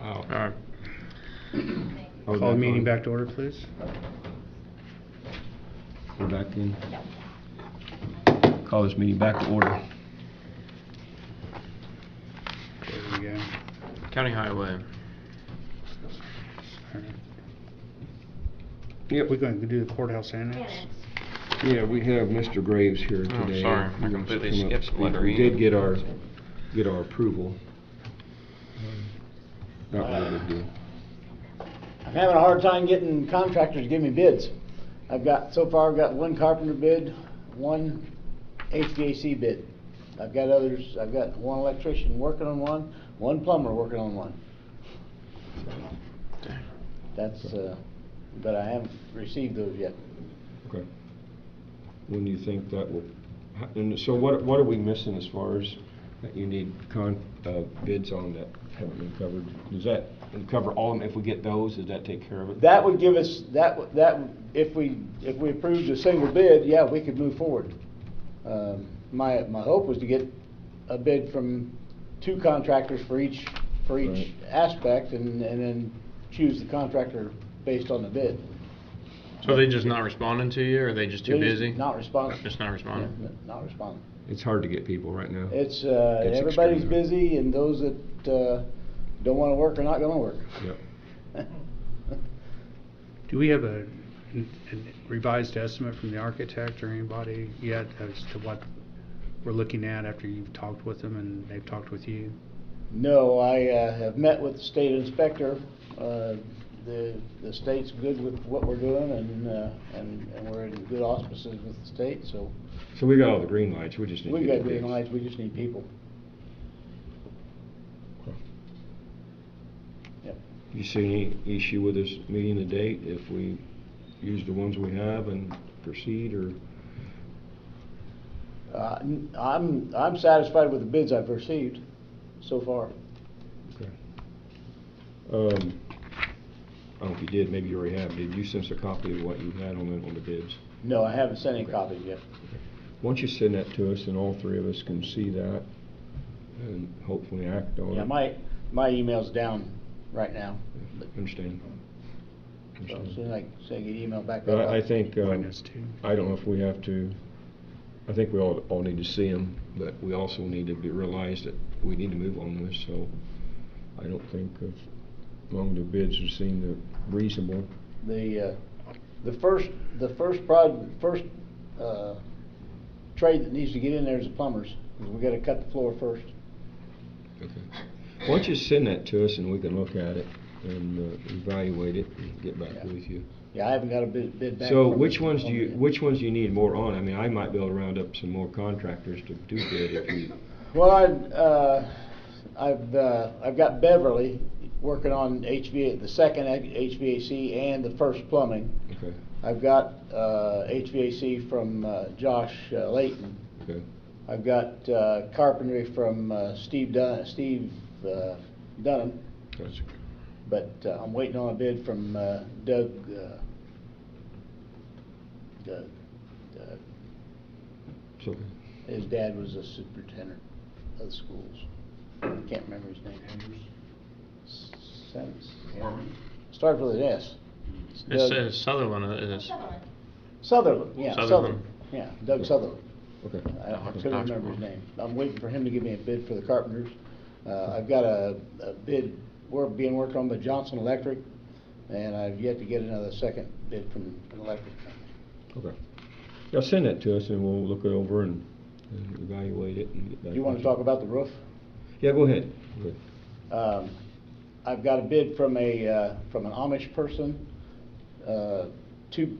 All right. Call the meeting back to order, please. We're back in. Call this meeting back to order. There we go. County Highway. All right. Yep. We're going to do the courthouse annex. Yeah, we have Mr. Graves here today. Sorry, I He wants to completely come up skipped to speak. letter We E. did get our approval. Not really a big deal. I'm having a hard time getting contractors to give me bids. So far I've got one carpenter bid, one HVAC bid. I've got one electrician working on one plumber working on one. That's, but I haven't received those yet. Okay. When do you think that will, and so what are we missing as far as that you need bids on that haven't been covered? Does that cover all of them? If we get those, does that take care of it? That would give us, if we approved a single bid, yeah, we could move forward. My hope was to get a bid from 2 contractors for each Right. aspect, and then choose the contractor based on the bid. So are they just not responding to you, or are they just too They're busy? Not responding. Just not responding. Yeah, not responding. It's hard to get people right now. It's everybody's extremely hard. busy, and those that don't want to work are not going to work. Yep. Do we have a revised estimate from the architect or anybody yet as to what we're looking at after you've talked with them and they've talked with you? No, I have met with the state inspector. The state's good with what we're doing, and we're in good auspices with the state. So we got all the green lights. We just need. we to got get the green bids. lights. We just need people. Okay. Yep. You see any issue with us meeting the date if we use the ones we have and proceed, or? I'm satisfied with the bids I've received so far. Okay. I don't know if you did, maybe you already have. Did you send us a copy of what you had on the bids? No, I haven't sent any Okay. copies yet. Okay. Why don't you send that to us, and all 3 of us can see that and hopefully act on it. Yeah, my email's down right now. Understand. So as soon as I get email back. But I think, Mine is too. I don't know if we have to, I think we all need to see them, but we also need to realize that we need to move on this, so I don't think among the bids that seem reasonable. The first trade that needs to get in there is the plumbers, because we got to cut the floor first. Okay. Why don't you send that to us and we can look at it and evaluate it and get back Yeah. with you. Yeah, I haven't got a bid back. So from which them ones do on you it. which ones do you need more on? I mean, I might be able to round up some more contractors to do bid if you. Well, I've got Beverly working on the second HVAC and the first plumbing. Okay. I've got HVAC from Josh Layton. Okay. I've got carpentry from Steve Dunham, Gotcha. but I'm waiting on a bid from Doug. It's okay. His dad was a superintendent of the schools. Can't remember his name. Starts with an S. It says Sutherland. It is. Sutherland, yeah, Sutherland. Yeah, Doug Sutherland. Okay. I couldn't remember his name. I'm waiting for him to give me a bid for the carpenters. I've got a bid being worked on by Johnson Electric, and I've yet to get another second bid from an electric company. Okay. Yeah, send that to us and we'll look it over and evaluate it and get back. Do you want to talk about the roof? Yeah, go ahead. Go ahead. I've got a bid from an Amish person. Two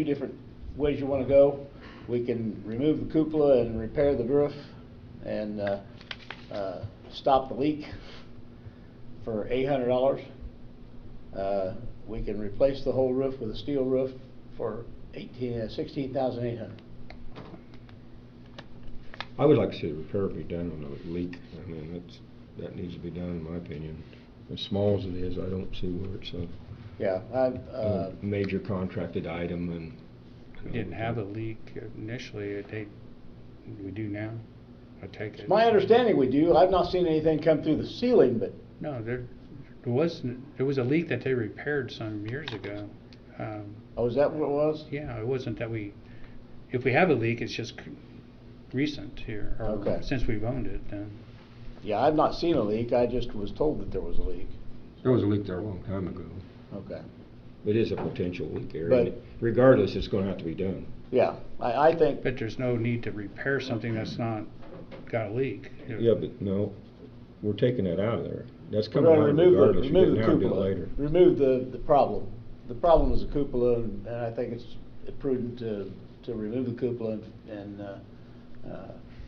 different ways you want to go. We can remove the cupola and repair the roof and stop the leak for $800. We can replace the whole roof with a steel roof for $16,800. I would like to see the repair be done on the leak. I mean, that needs to be done in my opinion. As small as it is, I don't see where it's Yeah, a major contracted item and. We didn't have a leak initially. We do now. I take it. It's my understanding we do. I've not seen anything come through the ceiling, but No, there was a leak that they repaired some years ago. Oh, is that what it was? Yeah, it wasn't that if we have a leak, it's just recent here, or Okay. since we've owned it, then. Yeah, I've not seen a leak, I just was told that there was a leak. There was a leak there a long time ago. Okay. It is a potential leak area. But- and regardless, it's gonna have to be done. Yeah, I think, But there's no need to repair something that's not got a leak. Yeah, but no, we're taking that out of there. That's we're coming gonna out remove regardless. You do remove it the now or do it cupola, later. remove the problem. The problem is the cupola, and I think it's prudent to remove the cupola and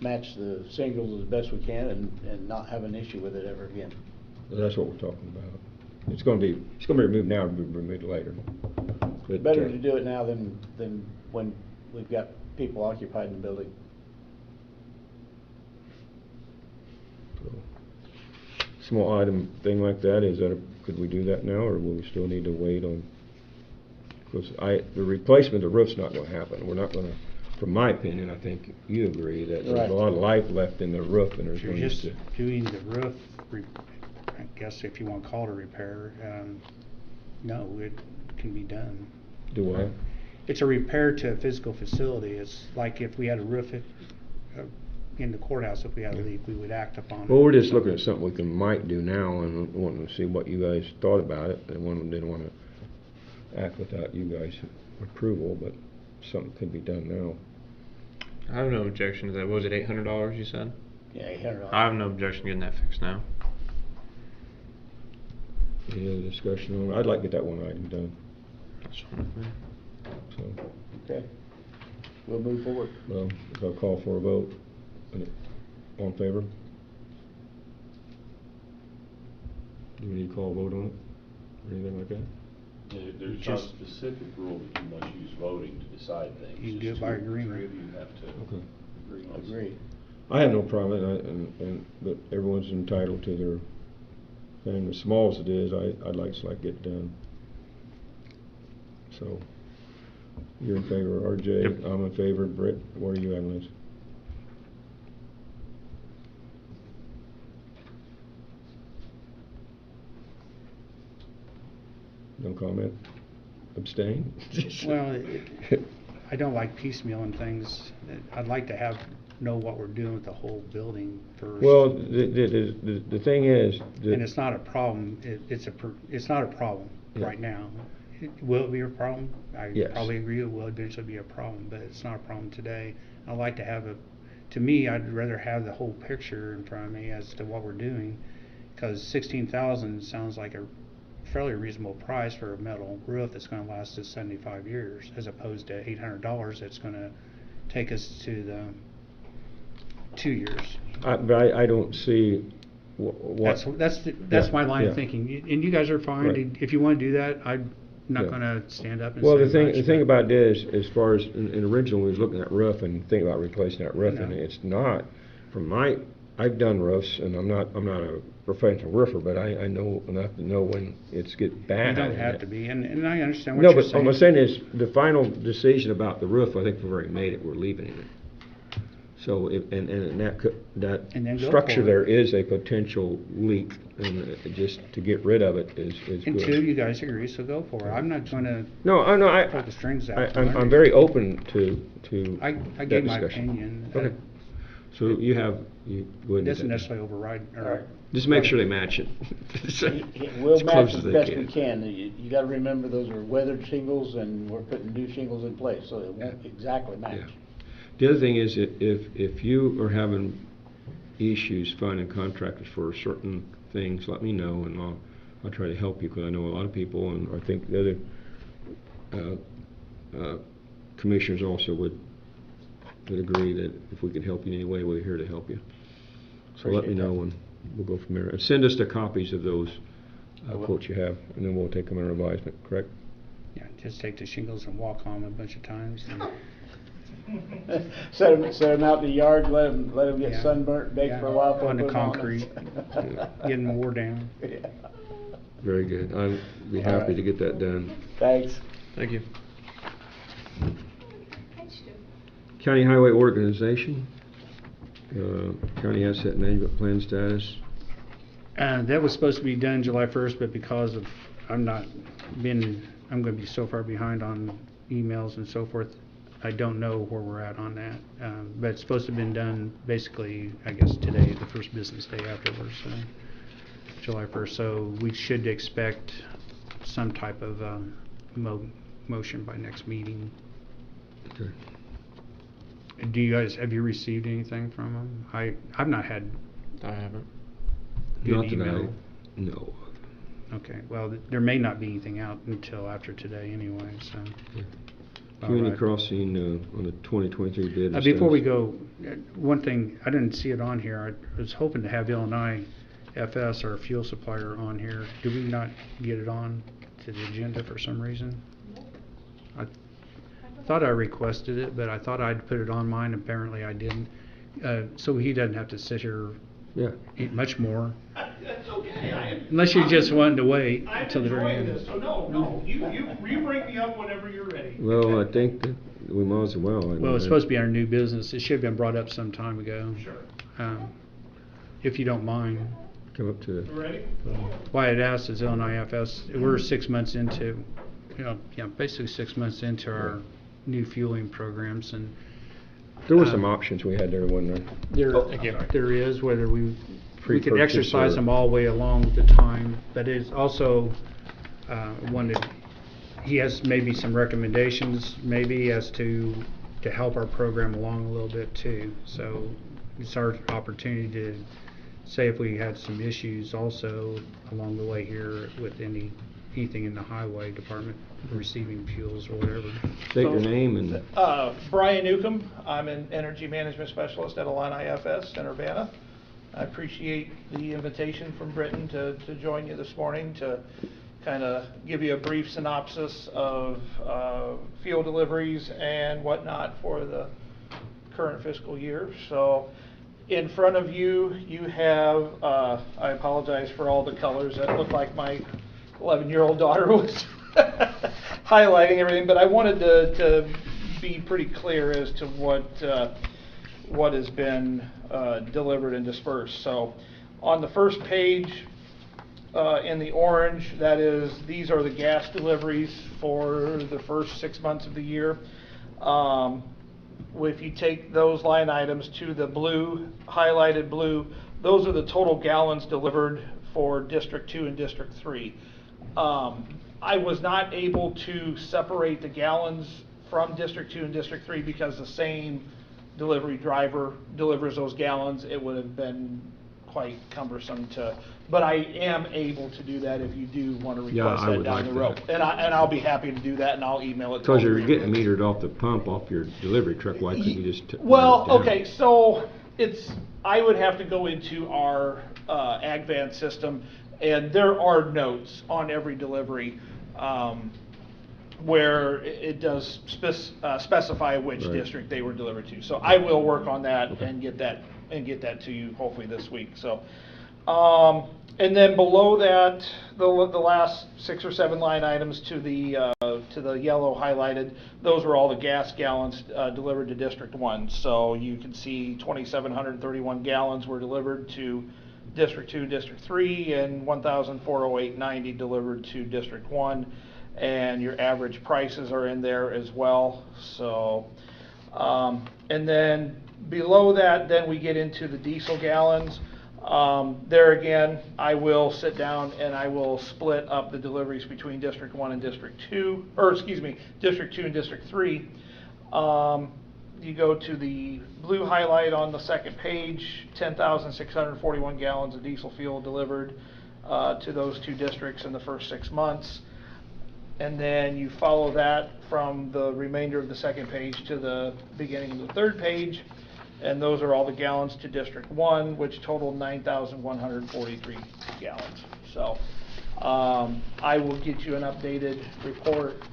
match the shingles as best we can and not have an issue with it ever again. That's what we're talking about. It's gonna be removed now and be removed later. But, Better to do it now than when we've got people occupied in the building. so, small item thing like that, could we do that now, or will we still need to wait on? Because the replacement of the roof's not gonna happen. We're not gonna, from my opinion, I think you agree that there's Right. a lot of life left in the roof and there's If you're going just to. doing the roof, I guess if you want to call it a repair, no, it can be done. Do what? It's a repair to a physical facility. It's like if we had a roof in the courthouse, if we had a leak, we would act upon it. Well, we're just looking at something we might do now and wanting to see what you guys thought about it. And one didn't want to act without you guys' approval, but something could be done now. I have no objection to that. What was it, $800 you said? Yeah, $800. I have no objection to getting that fixed now. Any other discussion on it? I'd like to get that one item done, That's fine with me. so, Okay, we'll move forward. well, if I'll call for a vote, all in favor? Do we need to call a vote on it, or anything like that? There's not a Just- specific rule that you must use voting to decide things. You can do Just it by two or agreement. Three of you have to Okay. agree on Agree. I have no problem, but everyone's entitled to their thing, as small as it is, I'd like to get done. So, you're in favor, RJ, Yep. I'm in favor, Britt, where are you at, Liz? No comment? Abstain? Well, I don't like piecemealing things. I'd like to know what we're doing with the whole building first. Well, the thing is, And it's not a problem, it's not a problem Yeah. right now. Will it be a problem? I Yes. probably agree it will eventually be a problem, but it's not a problem today. I'd like to to me, I'd rather have the whole picture in front of me as to what we're doing, because 16,000 sounds like a fairly reasonable price for a metal roof that's gonna last us 75 years, as opposed to $800 that's gonna take us to the 2 years. but I don't see what. That's Yeah, my line yeah. of thinking, and you guys are fine, Right. if you wanna do that, I'm not Yeah. gonna stand up and say Well, much. the thing but- about it is, as far as, in original, we was looking at roof and thinking about replacing that roof, and No. it's not, I've done roofs, and I'm not a professional roofer, but I know enough to know when it's get You bad. don't have to be, and I understand what No, you're but saying. what I'm saying is, the final decision about the roof, I think we've already made it, we're leaving it. So, and that And then go structure for it. there is a potential leak, and just to get rid of it is good. Until you guys agree, so go for it. I'm not gonna No, pull the strings out. I'm very open to I that gave my discussion. opinion. Okay. So you go ahead It and doesn't do that. necessarily override, All or, right. Just make sure they match it. We'll As match close as they best we can. You gotta remember, those are weathered shingles, and we're putting new shingles in place, so it won't exactly match. Yeah. The other thing is, if you are having issues finding contractors for certain things, let me know, and I'll try to help you, because I know a lot of people, and I think the other commissioners also would agree that if we can help you in any way, we're here to help you. So let me Appreciate know, that. and we'll go from there. And send us the copies of those I will. quotes you have, and then we'll take them in revisement, correct? yeah, just take the shingles and walk on them a bunch of times. and- Set them out in the yard, let them get Yeah. sunburnt, bake Yeah. for a while. before On the we put 'em concrete, Yeah. getting wore down. Yeah. Very good. I'd be All happy right. to get that done. Thanks. Thank you. County Highway Organization, County Asset Management Plan status. That was supposed to be done July 1st, but because of, I'm going to be so far behind on emails and so forth, I don't know where we're at on that. But it's supposed to have been done basically, I guess, today, the first business day afterwards, July 1st. So we should expect some type of motion by next meeting. Okay. Do you guys, have you received anything from them? I've not had I haven't. good Not that email. no. Okay, well, there may not be anything out until after today anyway, so. All Community right. Crossing on the 2023 bid. and Before stuff. we go, one thing, I didn't see it on here. I was hoping to have Illinois FS, our fuel supplier, on here. Did we not get it on to the agenda for some reason? I thought I requested it, but I thought I'd put it on mine. Apparently I didn't. So he doesn't have to sit here Yeah. much more. That's okay. Unless you're just wanting to wait I'm until the very enjoying end. this, so no, you bring me up whenever you're ready. Well, I think that we might as well. Well, it's supposed to be our new business. It should have been brought up some time ago. Sure. If you don't mind. Come up to. You ready? Why I'd asked is Illinois FS, we're 6 months into, basically 6 months into our new fueling programs, and There were some options we had there, wasn't there? there is, whether we could Pre-purchase exercise or- them all the way along the time, but it's also wanted, he has maybe some recommendations, maybe as to help our program along a little bit too. So it's our opportunity to say if we had some issues also along the way here with anything in the highway department receiving fuels or whatever. State your name and. Brian Newcomb, I'm an energy management specialist at Illini IFS in Urbana. I appreciate the invitation from Britton to join you this morning to kind of give you a brief synopsis of fuel deliveries and whatnot for the current fiscal year. So in front of you, you have, I apologize for all the colors that look like my 11-year-old daughter was highlighting everything, but I wanted to be pretty clear as to what has been delivered and dispersed. So on the first page, in the orange, these are the gas deliveries for the first 6 months of the year. If you take those line items to the blue, highlighted blue, those are the total gallons delivered for District 2 and District 3. I was not able to separate the gallons from District 2 and District 3 because the same delivery driver delivers those gallons. It would have been quite cumbersome but I am able to do that if you do want to request I that would down like the road. that. And I'll be happy to do that, and I'll email it. Because to all you're three of getting you. metered off the pump off your delivery truck, why couldn't you just? Well, write it down? okay, so I would have to go into our AgVan system, and there are notes on every delivery where it does specify which Right. district they were delivered to. So I will work on that Okay. and get that to you hopefully this week. So, and then below that, the last 6 or 7 line items to the yellow highlighted, those are all the gas gallons delivered to District 1. So you can see 2,731 gallons were delivered to District 2, District 3, and 1,408.90 delivered to District 1. And your average prices are in there as well. So, and then below that, then we get into the diesel gallons. There again, I will sit down and I will split up the deliveries between District 1 and District 2, or excuse me, District 2 and District 3. You go to the blue highlight on the second page, 10,641 gallons of diesel fuel delivered to those 2 districts in the first 6 months. And then you follow that from the remainder of the second page to the beginning of the third page. And those are all the gallons to District 1, which total 9,143 gallons. So I will get you an updated report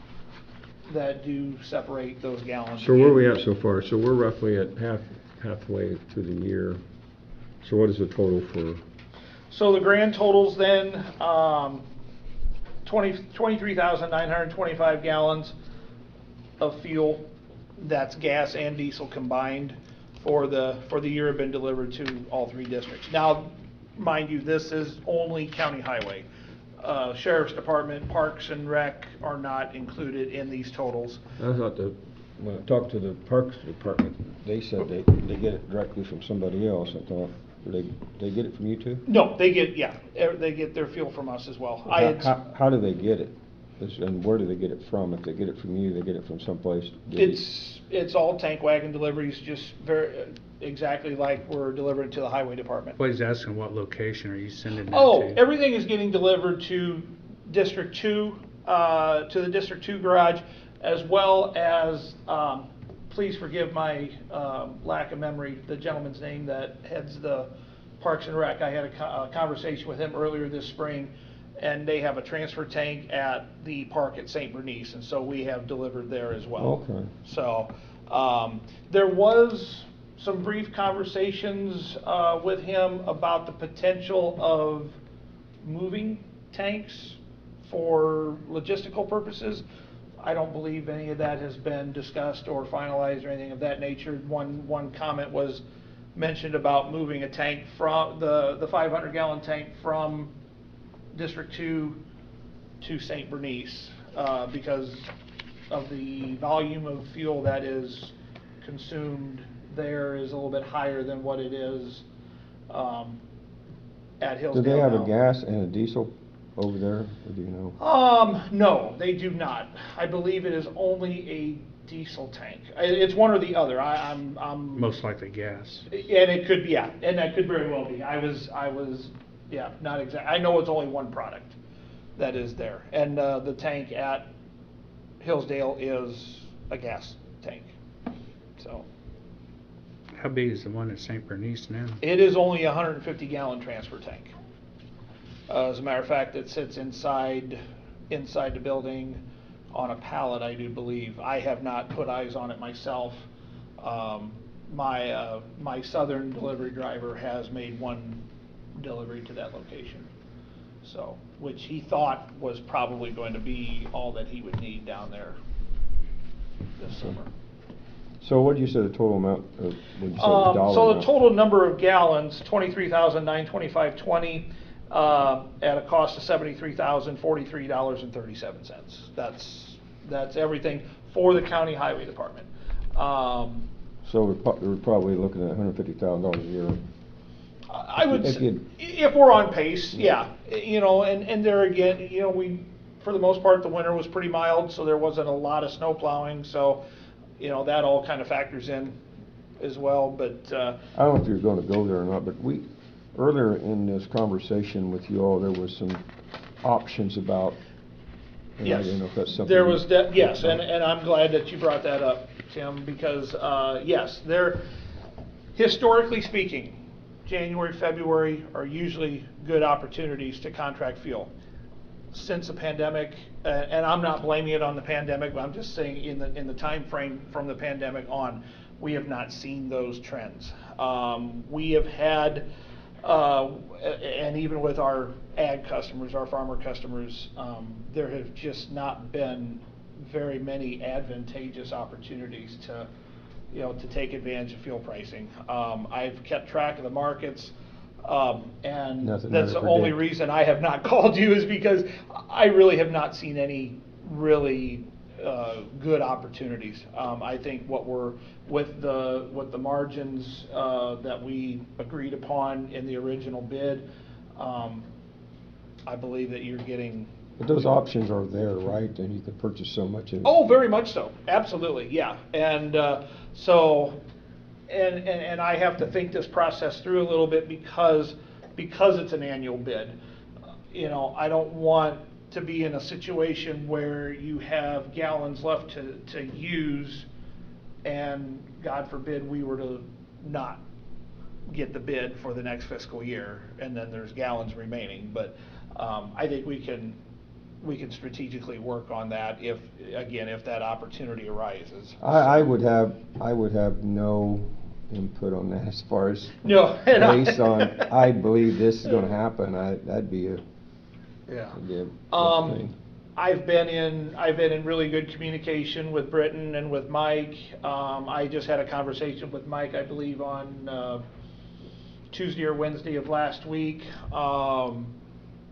that do separate those gallons. So where are we at so far? So we're roughly at halfway through the year. So what is the total for? So the grand totals then, 23,925 gallons of fuel. That's gas and diesel combined for the year have been delivered to all 3 districts. Now, mind you, this is only county highway. Sheriff's Department, Parks and Rec are not included in these totals. I thought when I talked to the Parks Department, they said they get it directly from somebody else, I thought. They get it from you too? No, they get their fuel from us as well. How do they get it? And where do they get it from? If they get it from you, they get it from someplace? It's all tank wagon deliveries, just exactly like we're delivering to the highway department. Well, he's asking what location are you sending that Oh, to? everything is getting delivered to District 2, to the District 2 garage, as well as, please forgive my lack of memory, the gentleman's name that heads the Parks and Rec. I had a conversation with him earlier this spring, and they have a transfer tank at the park at St. Bernice, and so we have delivered there as well. Okay. So, there was some brief conversations with him about the potential of moving tanks for logistical purposes. I don't believe any of that has been discussed or finalized or anything of that nature. One comment was mentioned about moving a tank from the 500-gallon tank from District 2 to St. Bernice because of the volume of fuel that is consumed there is a little bit higher than what it is at Hillsdale. Do they have now. a gas and a diesel over there, or do you know? No, they do not. I believe it is only a diesel tank. It's one or the other. I'm Most likely gas. and it could be, yeah, and that could very well be. I was, yeah, not exact. I know it's only one product that is there, and the tank at Hillsdale is a gas tank. So How big is the one at St. Bernice now? it is only a 150-gallon transfer tank. As a matter of fact, it sits inside the building on a pallet, I do believe. I have not put eyes on it myself. My southern delivery driver has made one delivery to that location, so which he thought was probably going to be all that he would need down there this summer. So what did you say the total amount of, what did you say the dollar So the amount? total number of gallons, 23,925.20, at a cost of $73,043.37. That's everything for the county highway department. So we're probably looking at $150,000 a year. I would, If you- if we're on pace, yeah, and there again, for the most part, the winter was pretty mild, so there wasn't a lot of snow plowing, so, that all kind of factors in as well, but, I don't know if you're gonna go there or not, but earlier in this conversation with you all, there was some options about, and I yes. didn't know if that's something. There was that, yes, and I'm glad that you brought that up, Tim, because, yes, historically speaking, January, February are usually good opportunities to contract fuel. Since the pandemic, and I'm not blaming it on the pandemic, but I'm just saying in the time frame from the pandemic on, we have not seen those trends. We have had, and even with our ag customers, our farmer customers, there have just not been very many advantageous opportunities to take advantage of fuel pricing. I've kept track of the markets, and Nothing that's to the only predict. reason I have not called you is because I really have not seen any really good opportunities. I think with the margins that we agreed upon in the original bid, I believe that you're getting. But those options are there, right? And you can purchase so much. Oh, very much so. Absolutely, yeah. And and I have to think this process through a little bit because it's an annual bid. I don't want to be in a situation where you have gallons left to use, and God forbid we were to not get the bid for the next fiscal year, and then there's gallons remaining. But I think we can strategically work on that if that opportunity arises. I would have no input on that as far as No, based on, I believe this is gonna happen, that'd be a good thing. I've been in really good communication with Britton and with Mike. I just had a conversation with Mike, I believe, on Tuesday or Wednesday of last week.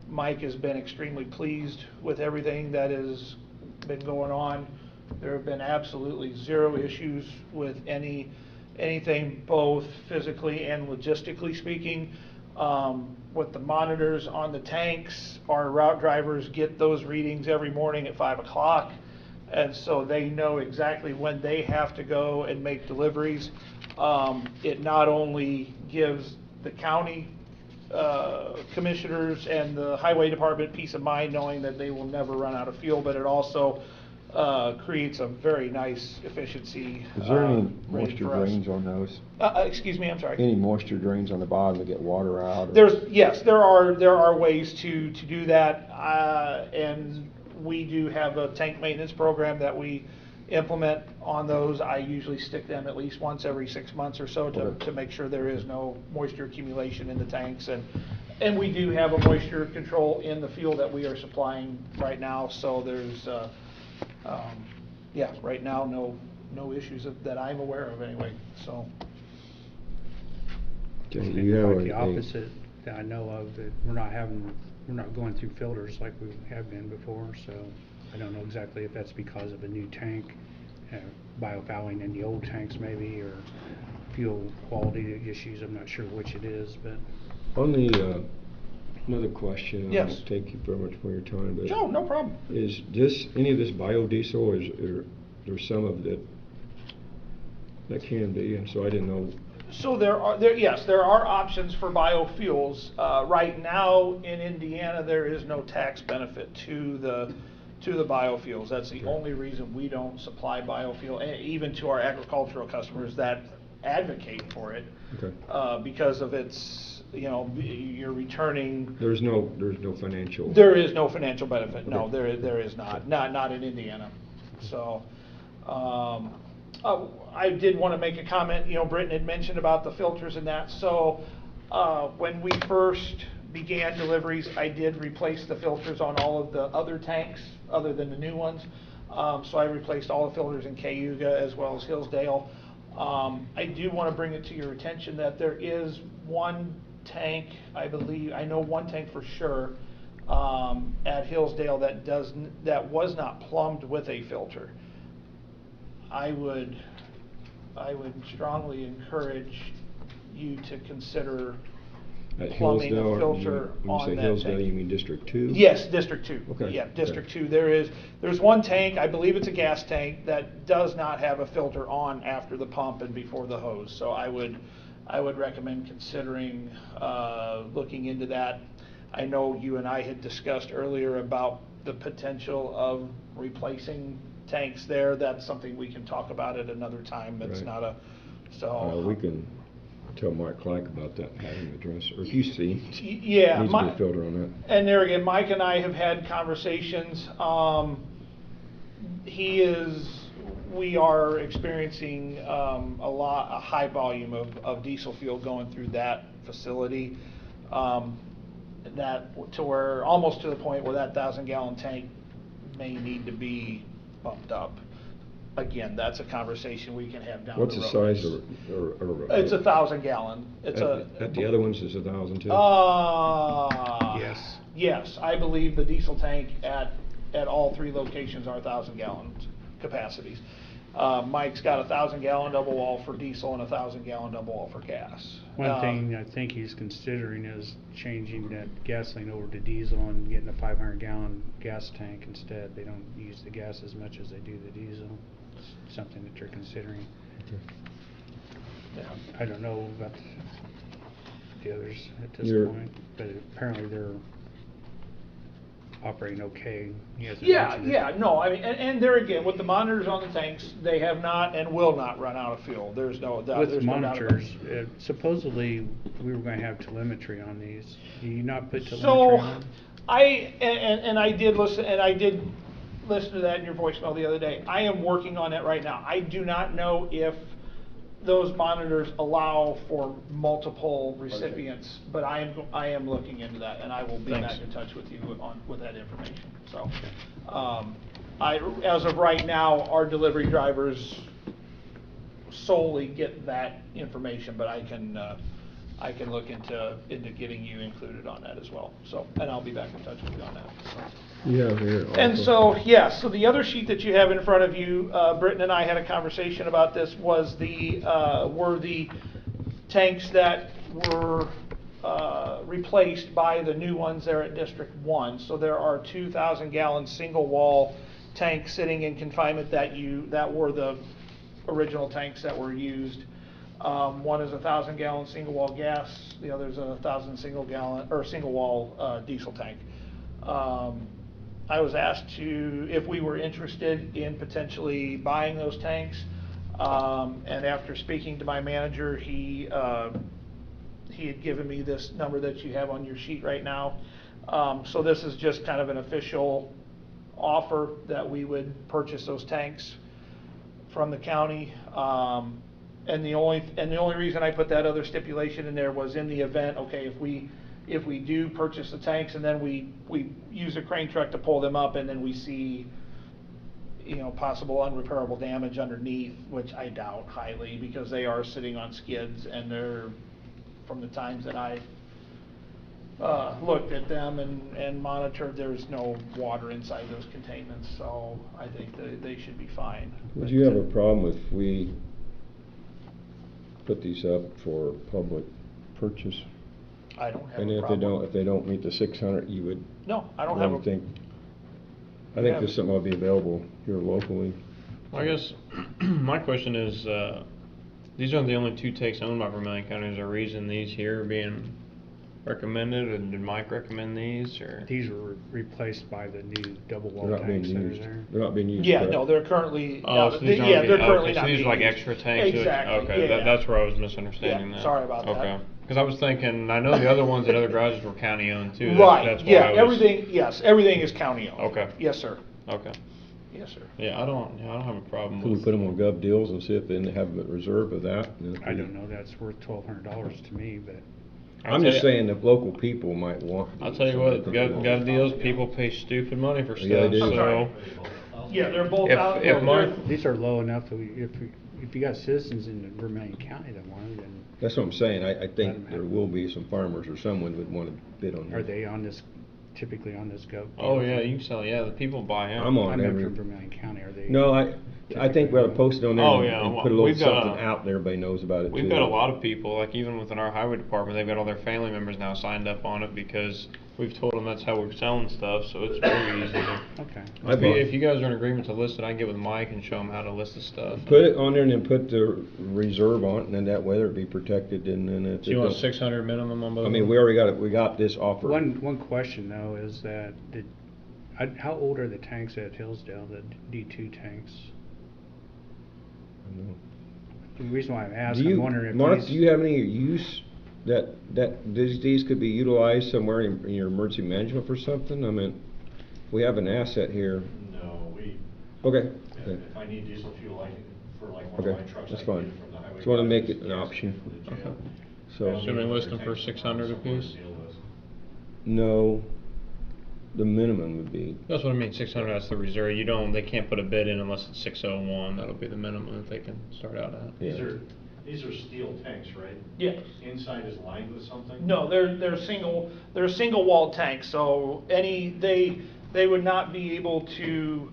Mike has been extremely pleased with everything that has been going on. There have been absolutely zero issues with anything, both physically and logistically speaking. With the monitors on the tanks, our route drivers get those readings every morning at 5 o'clock. And so they know exactly when they have to go and make deliveries. It not only gives the county commissioners and the highway department peace of mind knowing that they will never run out of fuel, but it also creates a very nice efficiency. Is there any rate moisture for us. drains on those? Excuse me, I'm sorry. Any moisture drains on the bottom to get water out? or- Yes, there are ways to do that, and we do have a tank maintenance program that we implement on those. I usually stick them at least once every 6 months or so Okay. to make sure there is no moisture accumulation in the tanks, and we do have a moisture control in the fuel that we are supplying right now, so there's yeah, right now no issues that I'm aware of anyway, so. Okay, Maybe you have like the a- opposite that I know of, that we're not going through filters like we have been before, so I don't know exactly if that's because of a new tank, biofouling in the old tanks maybe, or fuel quality issues. I'm not sure which it is, but On the, another question. I Yes. won't take you very much more of your time, but. Joe, no problem. Is this, any of this biodiesel, or is there's some of it that can be, and so I didn't know. So yes, there are options for biofuels. Right now in Indiana, there is no tax benefit to the biofuels. That's the only reason we don't supply biofuel, even to our agricultural customers that advocate for it. Okay. Because of its, you're returning. There's no financial. There is no financial benefit. No, Okay. there is not. Not in Indiana. So, I did want to make a comment. Britton had mentioned about the filters and that. So, when we first began deliveries, I did replace the filters on all of the other tanks, other than the new ones. So I replaced all the filters in Cayuga as well as Hillsdale. I do want to bring it to your attention that there is one tank, I know one tank for sure, at Hillsdale that was not plumbed with a filter. I would strongly encourage you to consider At plumbing a Hillsdale, filter when on you say that Hillsdale, tank. you mean District 2? Yes, District 2. Okay, Yeah, okay. District 2. There's one tank, I believe it's a gas tank, that does not have a filter on after the pump and before the hose. So I would recommend considering looking into that. I know you and I had discussed earlier about the potential of replacing tanks there. That's something we can talk about at another time. It's Right. not a, so. We can tell Mike Clark about that, and have him address, or if you see, Yeah. needs to be a filter on that. And there again, Mike and I have had conversations. We are experiencing a high volume of diesel fuel going through that facility. That to where, almost to the point where that 1,000-gallon tank may need to be bumped up. Again, that's a conversation we can have down the road. What's the size or? It's 1,000-gallon. It's At the other ones is 1,000 too? Yes. Yes, I believe the diesel tank at all three locations are 1,000-gallon capacities. Mike's got 1,000-gallon double wall for diesel and 1,000-gallon double wall for gas. one thing I think he's considering is changing that gasoline over to diesel and getting a 500-gallon gas tank instead. They don't use the gas as much as they do the diesel. It's something that they're considering. Yeah. I don't know about the others at this You're- point, but apparently they're operating okay. He hasn't Yeah, mentioned it. yeah, no, I mean, and there again, with the monitors on the tanks, they have not and will not run out of fuel. There's no doubt. With there's no doubt about it. monitors, supposedly we were going to have telemetry on these. Do you not put telemetry So, on? I did listen to that in your voicemail the other day. I am working on it right now. I do not know if those monitors allow for multiple recipients, but I am looking into that, and I will be Thanks. back in touch with you with that information. So, as of right now, our delivery drivers solely get that information, but I I can look into getting you included on that as well. So, and I'll be back in touch with you on that. Yeah, here. And also. so, yeah, so the other sheet that you have in front of you, Britton and I had a conversation about this, were the tanks that were replaced by the new ones there at District 1. So there are 2,000-gallon single-wall tanks sitting in confinement that were the original tanks that were used. One is a 1,000-gallon single-wall gas, the other is a 1,000 single-wall diesel tank. I was asked if we were interested in potentially buying those tanks, and after speaking to my manager, he had given me this number that you have on your sheet right now. So this is just kind of an official offer that we would purchase those tanks from the county. And the only reason I put that other stipulation in there was in the event, okay, if we do purchase the tanks and then we use a crane truck to pull them up and then we see, possible unrepairable damage underneath, which I doubt highly because they are sitting on skids and they're, from the times that I looked at them and monitored, there's no water inside those containments, so I think they should be fine. Would you have a problem if we put these up for public purchase? I don't have And a if problem. they don't meet the 600, you would? No, I don't have a. think. I Yeah. think there's something that'll be available here locally. I guess my question is, these aren't the only two tanks owned by Vermillion County. Is there a reason these here are being recommended, and did Mike recommend these, or? These were replaced by the new double wall They're not being tanks that are used. there. They're not being used. Yeah, correct? no, they're currently. Oh, no, so these yeah, aren't they're being- currently okay, not so these being are like used. extra tanks? Exactly. Okay, yeah. that's where I was misunderstanding Yeah, that. sorry about that. Okay, because I was thinking, I know the other ones at other garages were county owned too. Right. That's why Yeah. I was- Everything. Yes. Everything is county owned. Okay. Yes, sir. Okay. Yes, sir. Yeah, I don't have a problem Can we with. put them on gov deals and see if they have a reserve of that? And if I we- don't know, that's worth $1,200 to me, but I'm just saying that local people might want. I'll tell you what, gov deals, people pay stupid money for Yeah, they stuff, do. so. Yeah, they're both If- out. if they're- my- these are low enough that if you got citizens in Vermillion County that want them, then That's what I'm saying. I Let think 'em there have it. will be some farmers or someone would want to bid on are that. they typically on this gov? Oh, yeah, you can sell, yeah, the people buy out. I'm on I meant every. from Vermillion County, are they? No, I think we ought to post it on there Oh, and yeah, and well, put a little we've got something out there, everybody knows about it too. We've got a lot of people, like even within our highway department, they've got all their family members now signed up on it because we've told them that's how we're selling stuff, so it's very easy to. Okay. I bought- If you guys are in agreement to list it, I can get with Mike and show him how to list the stuff. Put it on there and then put the reserve on it, and then that way it'll be protected, and then if So it you want don't- 600 minimum on both? I mean, of we them? already we got this offer. One question though is that, how old are the tanks at Hillsdale, the D2 tanks? I know. The reason why I'm Do asking, I'm you, wondering if Mark, these. do you have any use that these could be utilized somewhere in your emergency management for something? I mean, we have an asset here. No, Okay. if I need diesel fuel, I can, for like one Okay, of my trucks, I that's can fine. get it from the highway. Just wanna make garage, it an gas option. for the jail. So, Should we list them for 600 apiece? no, the minimum would be, That's what I mean, 600, that's the reserve. They can't put a bid in unless it's 601. That'll be the minimum that they can start out at. yeah. These are steel tanks, right? Yeah. Inside is lined with something? No, they're single wall tanks, so they would not be able to,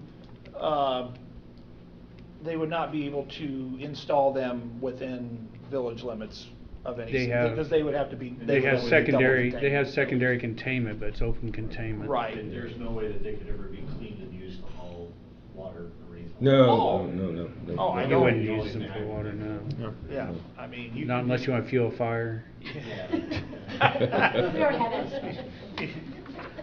install them within village limits of any, They have- because they would have to be. They would have only be double secondary, contained. they have secondary containment, but it's open containment. Right. And there's no way that they could ever be cleaned and used to haul water or anything? No, Oh. no. Oh, I You know. wouldn't use them for water, no. No. Yeah, I mean, you. Not unless you want to fuel a fire. We already had that discussion.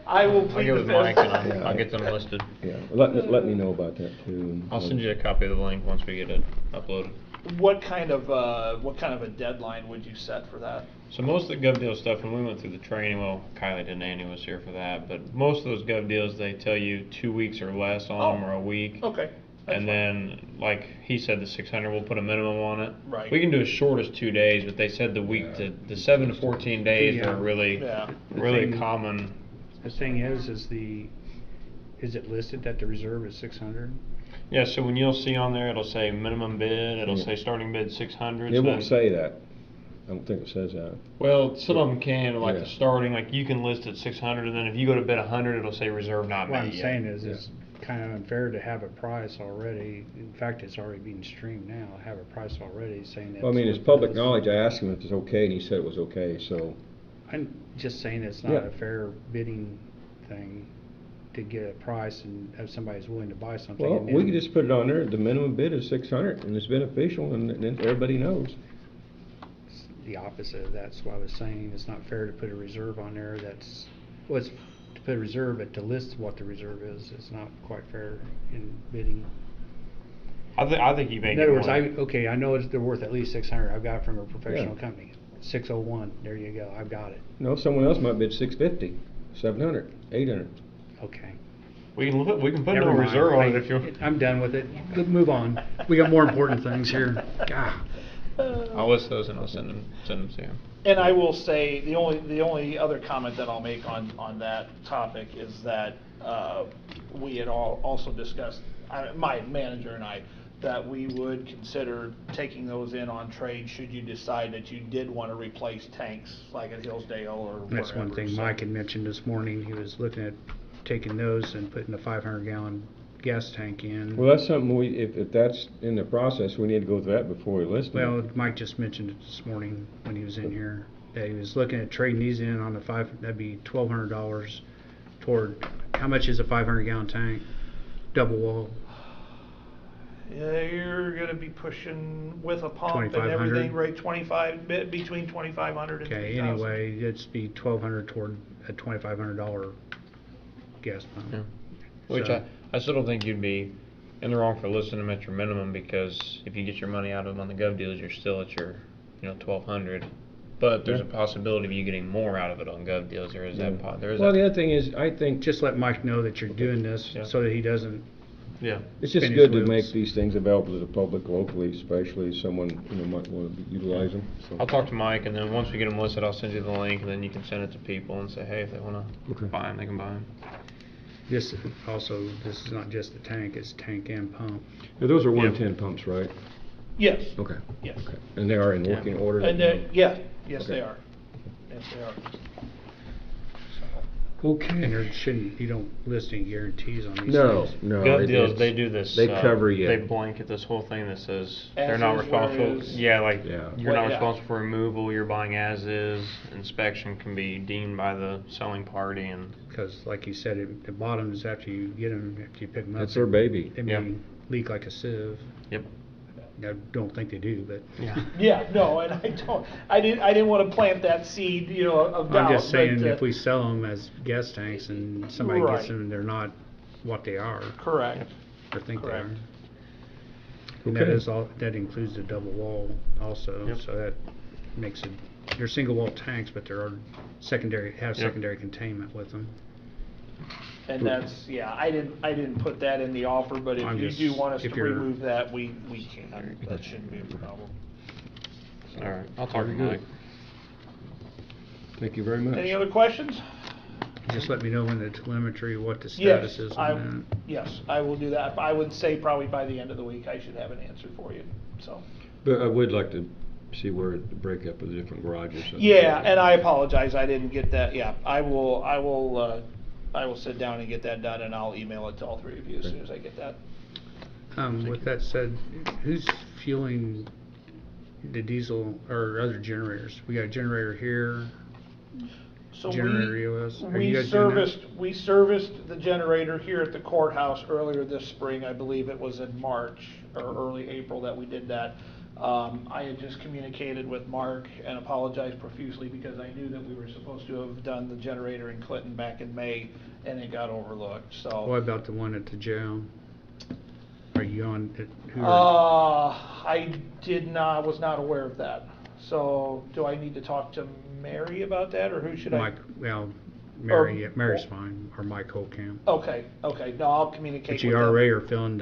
I will I'll plead get the with Mike fifth. and I'll get them listed. Yeah, let me know about that too. and- I'll send you a copy of the link once we get it uploaded. What kind of a deadline would you set for that? So most of the gov deal stuff, when we went through the training, well, Kylie didn't, Annie was here for that, but most of those gov deals, they tell you 2 weeks or less on them, Oh. or a week. Okay. that's And fine. then, like he said, the 600, we'll put a minimum on it. Right. We can do as short as 2 days, but they said the 7 to 14 days Yeah. are really, Yeah. really thing- common. The thing is it listed that the reserve is 600? Yeah, so when you'll see on there, it'll say minimum bid, it'll Yeah. say starting bid 600. It so won't then- say that. I don't think it says that. Well, some of them can, like Yeah. the starting, like you can list at 600, and then if you go to bid 100, it'll say reserve not What met I'm yet. saying is, it's kind of unfair to have a price already. In fact, it's already being streamed now. Have a price already saying that. Well, I mean, it's public knowledge. I asked him if it's okay, and he said it was okay, so. I'm just saying it's Yeah. not a fair bidding thing to get a price and have somebody's willing to buy something. Well, and we then- could just put it on there, the minimum bid is 600, and it's beneficial, and then everybody knows. It's the opposite. That's what I was saying. It's not fair to put a reserve on there. Well, it's to put a reserve, but to list what the reserve is, it's not quite fair in bidding. I think you make In it other words, more- I know they're worth at least 600. I've got it from a professional Yeah. company. 601. There you go. I've got it. No, someone else might bid 650, 700, 800. Okay. we can put Never no mind. reserve on it if you. I'm done with it. Move on. We got more important things here. God. I'll list those and I'll send them to him. And I will say, the only other comment that I'll make on that topic is that, we had also discussed, my manager and I, that we would consider taking those in on trade should you decide that you did want to replace tanks like at Hillsdale or wherever. That's one thing So- Mike had mentioned this morning. He was looking at taking those and putting a 500-gallon gas tank in. Well, that's something if that's in the process, we need to go through that before we list Well, them. Mike just mentioned it this morning when he was in here, that he was looking at trading these in on that'd be $1,200 toward, how much is a 500-gallon tank? Double wall, Yeah, you're gonna be pushing with a pump and 2,500? everything, right, between 2,500 and 3,000. okay, anyway, it'd be $1,200 toward a $2,500 gas pump. Yeah. Which So- I still don't think you'd be in the wrong for listing them at your minimum, because if you get your money out of them on the gov deals, you're still at your, 1,200. But there's a Yeah. possibility of you getting more out of it on gov deals. There is that. There is Well, that. the other thing is, I think Just let Mike know that you're doing this Yeah. so that he doesn't, Yeah. it's just spin his good to wheels. make these things available to the public locally, especially if someone, might want to utilize them. So. I'll talk to Mike, and then once we get them listed, I'll send you the link, and then you can send it to people and say, hey, if they want to Okay. buy them, they can buy them. this is not just the tank, it's tank and pump. Now, those are Yeah. 110 pumps, right? Yes. Okay. Yes. Okay. And they are in Yeah. working order? And, yes, they Okay. are. Yes, they are. And Okay. there shouldn't, you don't list any guarantees on these No, things. no. Gov it- deals, it's- they do this. They cover you. They blanket this whole thing that says As they're not is, where responsible. is. Yeah, like Yeah. you're Well, not yeah. responsible for removal. You're buying as is. Inspection can be deemed by the selling party, and Because like you said, the bottoms, after you get them, after you pick them up. That's their baby. They Yeah. may leak like a sieve. yep. I don't think they do, but. Yeah. Yeah, no, and I didn't want to plant that seed, of doubt. I'm just saying, but, if we sell them as gas tanks and somebody Right. gets them and they're not what they are, Correct. or think they are. Correct. And that Okay. is all, that includes the double wall also, Yep. so that makes it, they're single wall tanks, but there are secondary Yep. containment with them. And that's, I didn't put that in the offer, but if I'm you just- do want us to if you're- remove that, we can. That shouldn't be a problem. All right. I'll talk to Very good. Mike. Thank you very much. Any other questions? Just let me know when the telemetry, what the Yes, status is on yes, I will do that. I would say probably by the end of the week, I should have an answer for you, so. But I would like to see where the breakup of the different garages. Yeah, and I apologize, I didn't get that, I will sit down and get that done, and I'll email it to all three of you as soon as I get that. that. With that said, who's fueling the diesel or other generators? We got a generator here, So generator EOS. Are you guys doing that? we serviced the generator here at the courthouse earlier this spring. I believe it was in March or early April that we did that. I had just communicated with Mark and apologized profusely because I knew that we were supposed to have done the generator in Clinton back in May, and it got overlooked, so. What about the one at the jail? Are you on it? Who are- I was not aware of that. So do I need to talk to Mary about that, or who should I? Mike, well, Mary's fine, or Mike Holcamp. Okay, no, I'll communicate But with you them. already are filling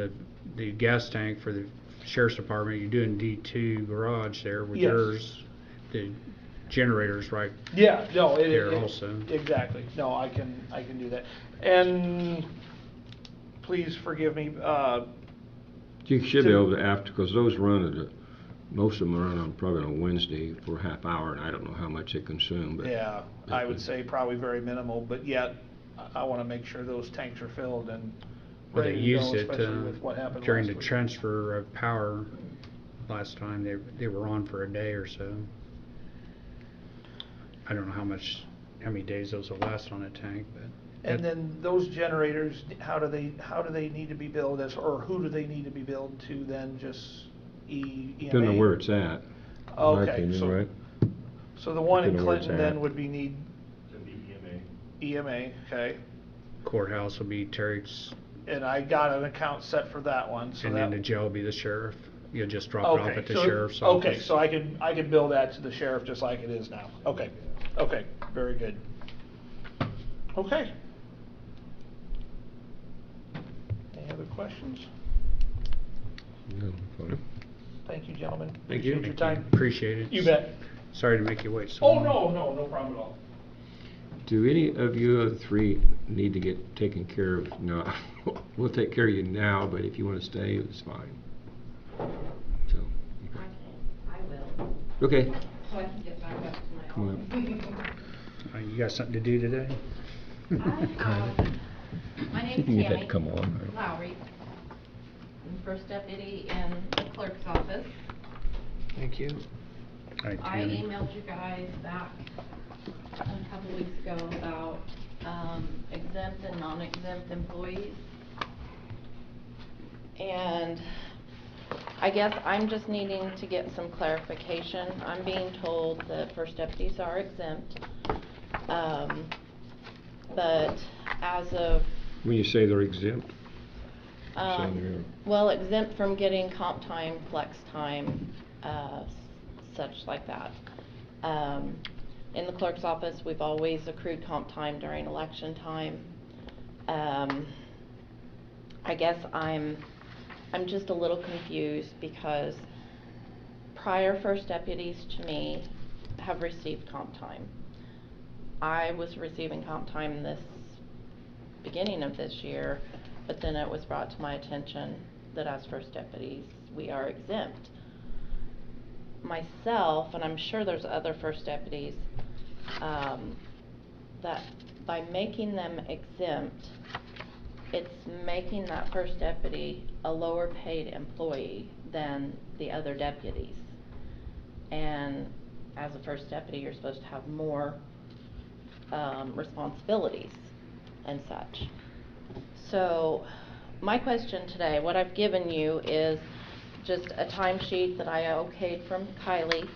the gas tank for the sheriff's department. You're doing D2 garage there with Yes. yours. The generator's right. Yeah, no, There also. exactly. No, I can do that. And please forgive me, You should be able to, after, because those run at most of them are on probably on a Wednesday for a half hour, and I don't know how much they consume, but. Yeah, I would say probably very minimal, but yet I want to make sure those tanks are filled and Well, they ready to go, used it especially with what happened during last the week. transfer of power last time. They were on for a day or so. I don't know how many days those will last on a tank, but. And then those generators, how do they need to be billed as, or who do they need to be billed to then, just EMA? Depending on where it's at, in my Okay, opinion, so- right? So the one in Depending on where it's Clinton then at. would be need To be EMA, okay? Courthouse will be Terry's, And I got an account set for that one, so and that. then the jail will be the sheriff. You'll just drop it off Okay, at the so- sheriff's office. Okay, so I can bill that to the sheriff just like it is now. Okay, very good. Okay. Any other questions? No, fine. Thank you, gentlemen. Thank you. Appreciate your time. Appreciate it. You bet. Sorry to make you wait so Oh, long. no problem at all. Do any of you other three need to get taken care of? No, we'll take care of you now, but if you want to stay, it's fine. So, I will, okay. so I can get back up to my Come on. office. You got something to do today? My name's You had Tammy to come on. Lowry. I'm first deputy in the clerk's office. Thank you. All right, I Tammy. emailed you guys back a couple weeks ago about exempt and non-exempt employees. And I guess I'm just needing to get some clarification. I'm being told that first deputies are exempt. But as of, When you say they're exempt, say they're. well, exempt from getting comp time, flex time, such like that. In the clerk's office, we've always accrued comp time during election time. I guess I'm just a little confused because prior first deputies to me have received comp time. I was receiving comp time this beginning of this year, but then it was brought to my attention that as first deputies, we are exempt. Myself, and I'm sure there's other first deputies, that by making them exempt, it's making that first deputy a lower paid employee than the other deputies. And as a first deputy, you're supposed to have more responsibilities and such. So my question today, what I've given you is just a timesheet that I okayed from Kylie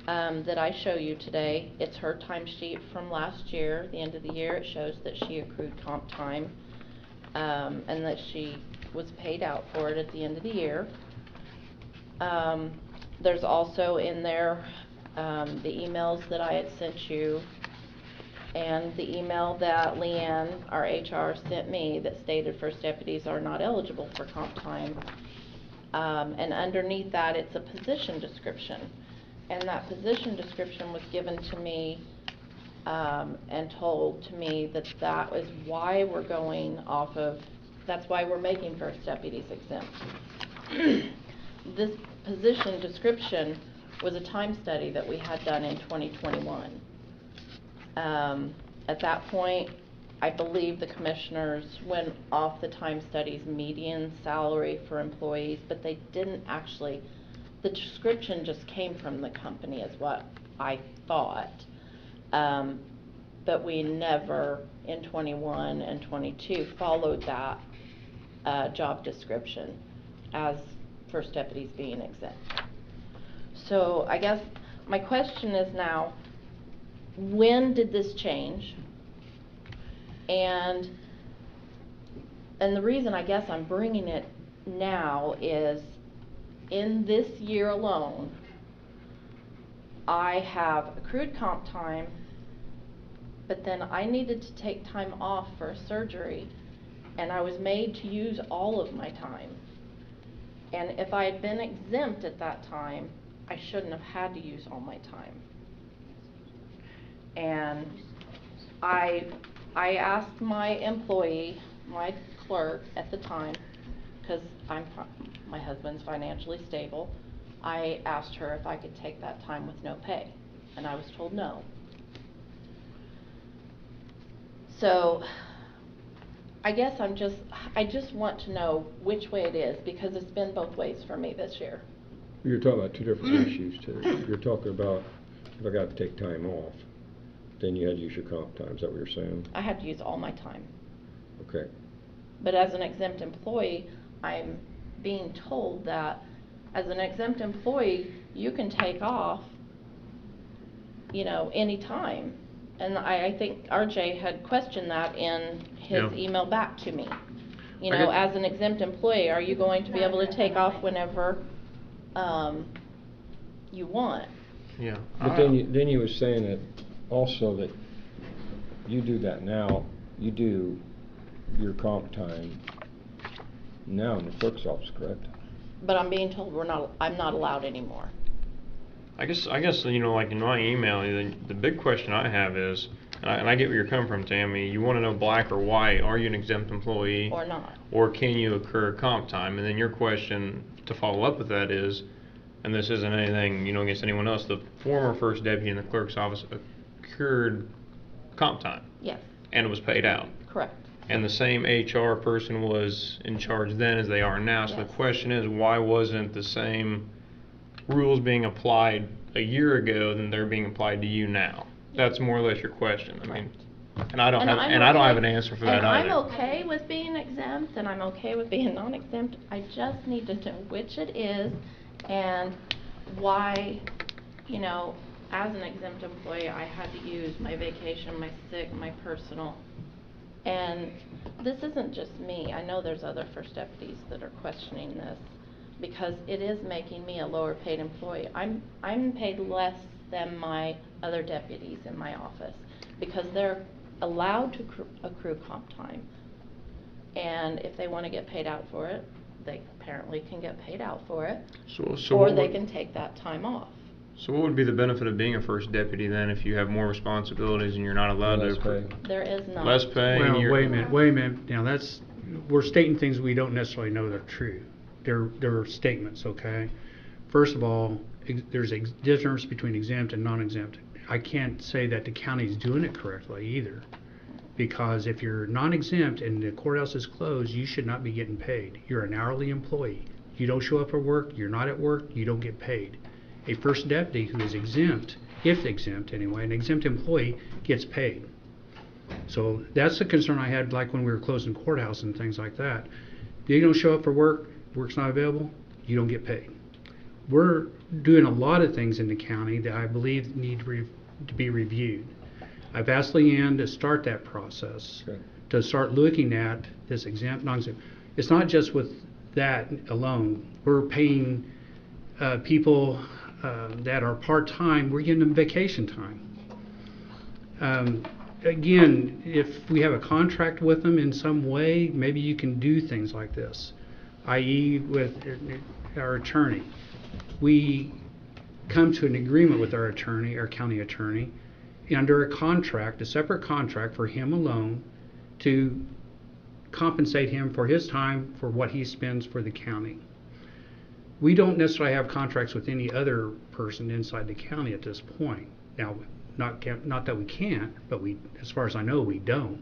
that I show you today. It's her timesheet from last year, the end of the year. It shows that she accrued comp time and that she was paid out for it at the end of the year. There's also in there the emails that I had sent you and the email that Leanne, our HR, sent me that stated first deputies are not eligible for comp time. And underneath that, it's a position description. And that position description was given to me and told to me that that is why we're going off of, that's why we're making first deputies exempt. This position description was a time study that we had done in 2021. At that point, I believe the commissioners went off the time study's median salary for employees, but they didn't actually, the description just came from the company is what I thought. But we never, in 21 and 22, followed that job description as first deputies being exempt. So I guess my question is now, when did this change? And the reason I guess I'm bringing it now is in this year alone, I have accrued comp time, but then I needed to take time off for a surgery, and I was made to use all of my time. And if I had been exempt at that time, I shouldn't have had to use all my time. And I asked my employee, my clerk at the time, because my husband's financially stable, I asked her if I could take that time with no pay, and I was told no. So, I guess I just want to know which way it is, because it's been both ways for me this year. You're talking about two different issues too. You're talking about if I got to take time off, then you had to use your comp time. Is that what you're saying? I had to use all my time. Okay. But as an exempt employee, I'm being told that as an exempt employee, you can take off, you know, any time. And I think RJ had questioned that in his Yeah. email back to me. You I know, get- as an exempt employee, are you going to be able to take off whenever you want? Yeah. But then you was saying that also that you do that now, you do your comp time now in the clerk's office, correct? But I'm being told I'm not allowed anymore. I guess, you know, like in my email, the big question I have is, and I get where you're coming from, Tammy, you want to know black or white, are you an exempt employee? Or not. Or can you accrue comp time? And then your question to follow up with that is, and this isn't anything, you know, against anyone else, the former first deputy in the clerk's office accrued comp time. Yes, And it was paid out. correct. And the same HR person was in charge then as they are now. So Yes. the question is, why wasn't the same rules being applied a year ago than they're being applied to you now? That's more or less your question. I mean, and I don't have an answer for that and either. I'm okay with being exempt, and I'm okay with being non-exempt. I just need to know which it is and why, you know, as an exempt employee, I had to use my vacation, my sick, my personal. And this isn't just me. I know there's other first deputies that are questioning this, because it is making me a lower paid employee. I'm paid less than my other deputies in my office, because they're allowed to accrue comp time. And if they want to get paid out for it, they apparently can get paid out for it, So or what they would- can take that time off. So what would be the benefit of being a first deputy then if you have more responsibilities and you're not allowed Less to pay. There is none. less pay? and Well, you're- wait a minute. Now we're stating things we don't necessarily know they're true. They're statements, okay? First of all, there's a difference between exempt and non-exempt. I can't say that the county's doing it correctly either. Because if you're non-exempt and the courthouse is closed, you should not be getting paid. You're an hourly employee. You don't show up for work, you're not at work, you don't get paid. A first deputy who is exempt, if exempt anyway, an exempt employee gets paid. So that's the concern I had, like when we were closing courthouse and things like that. You don't show up for work, work's not available, you don't get paid. We're doing a lot of things in the county that I believe need to be reviewed. I've asked Leanne to start that process, Okay. to start looking at this exempt, non-exempt. It's not just with that alone. We're paying people that are part-time, we're giving them vacation time. Again, if we have a contract with them in some way, maybe you can do things like this, i.e. with our attorney. We come to an agreement with our county attorney, under a contract, a separate contract for him alone, to compensate him for his time for what he spends for the county. We don't necessarily have contracts with any other person inside the county at this point. Now, not that we can't, but as far as I know, we don't.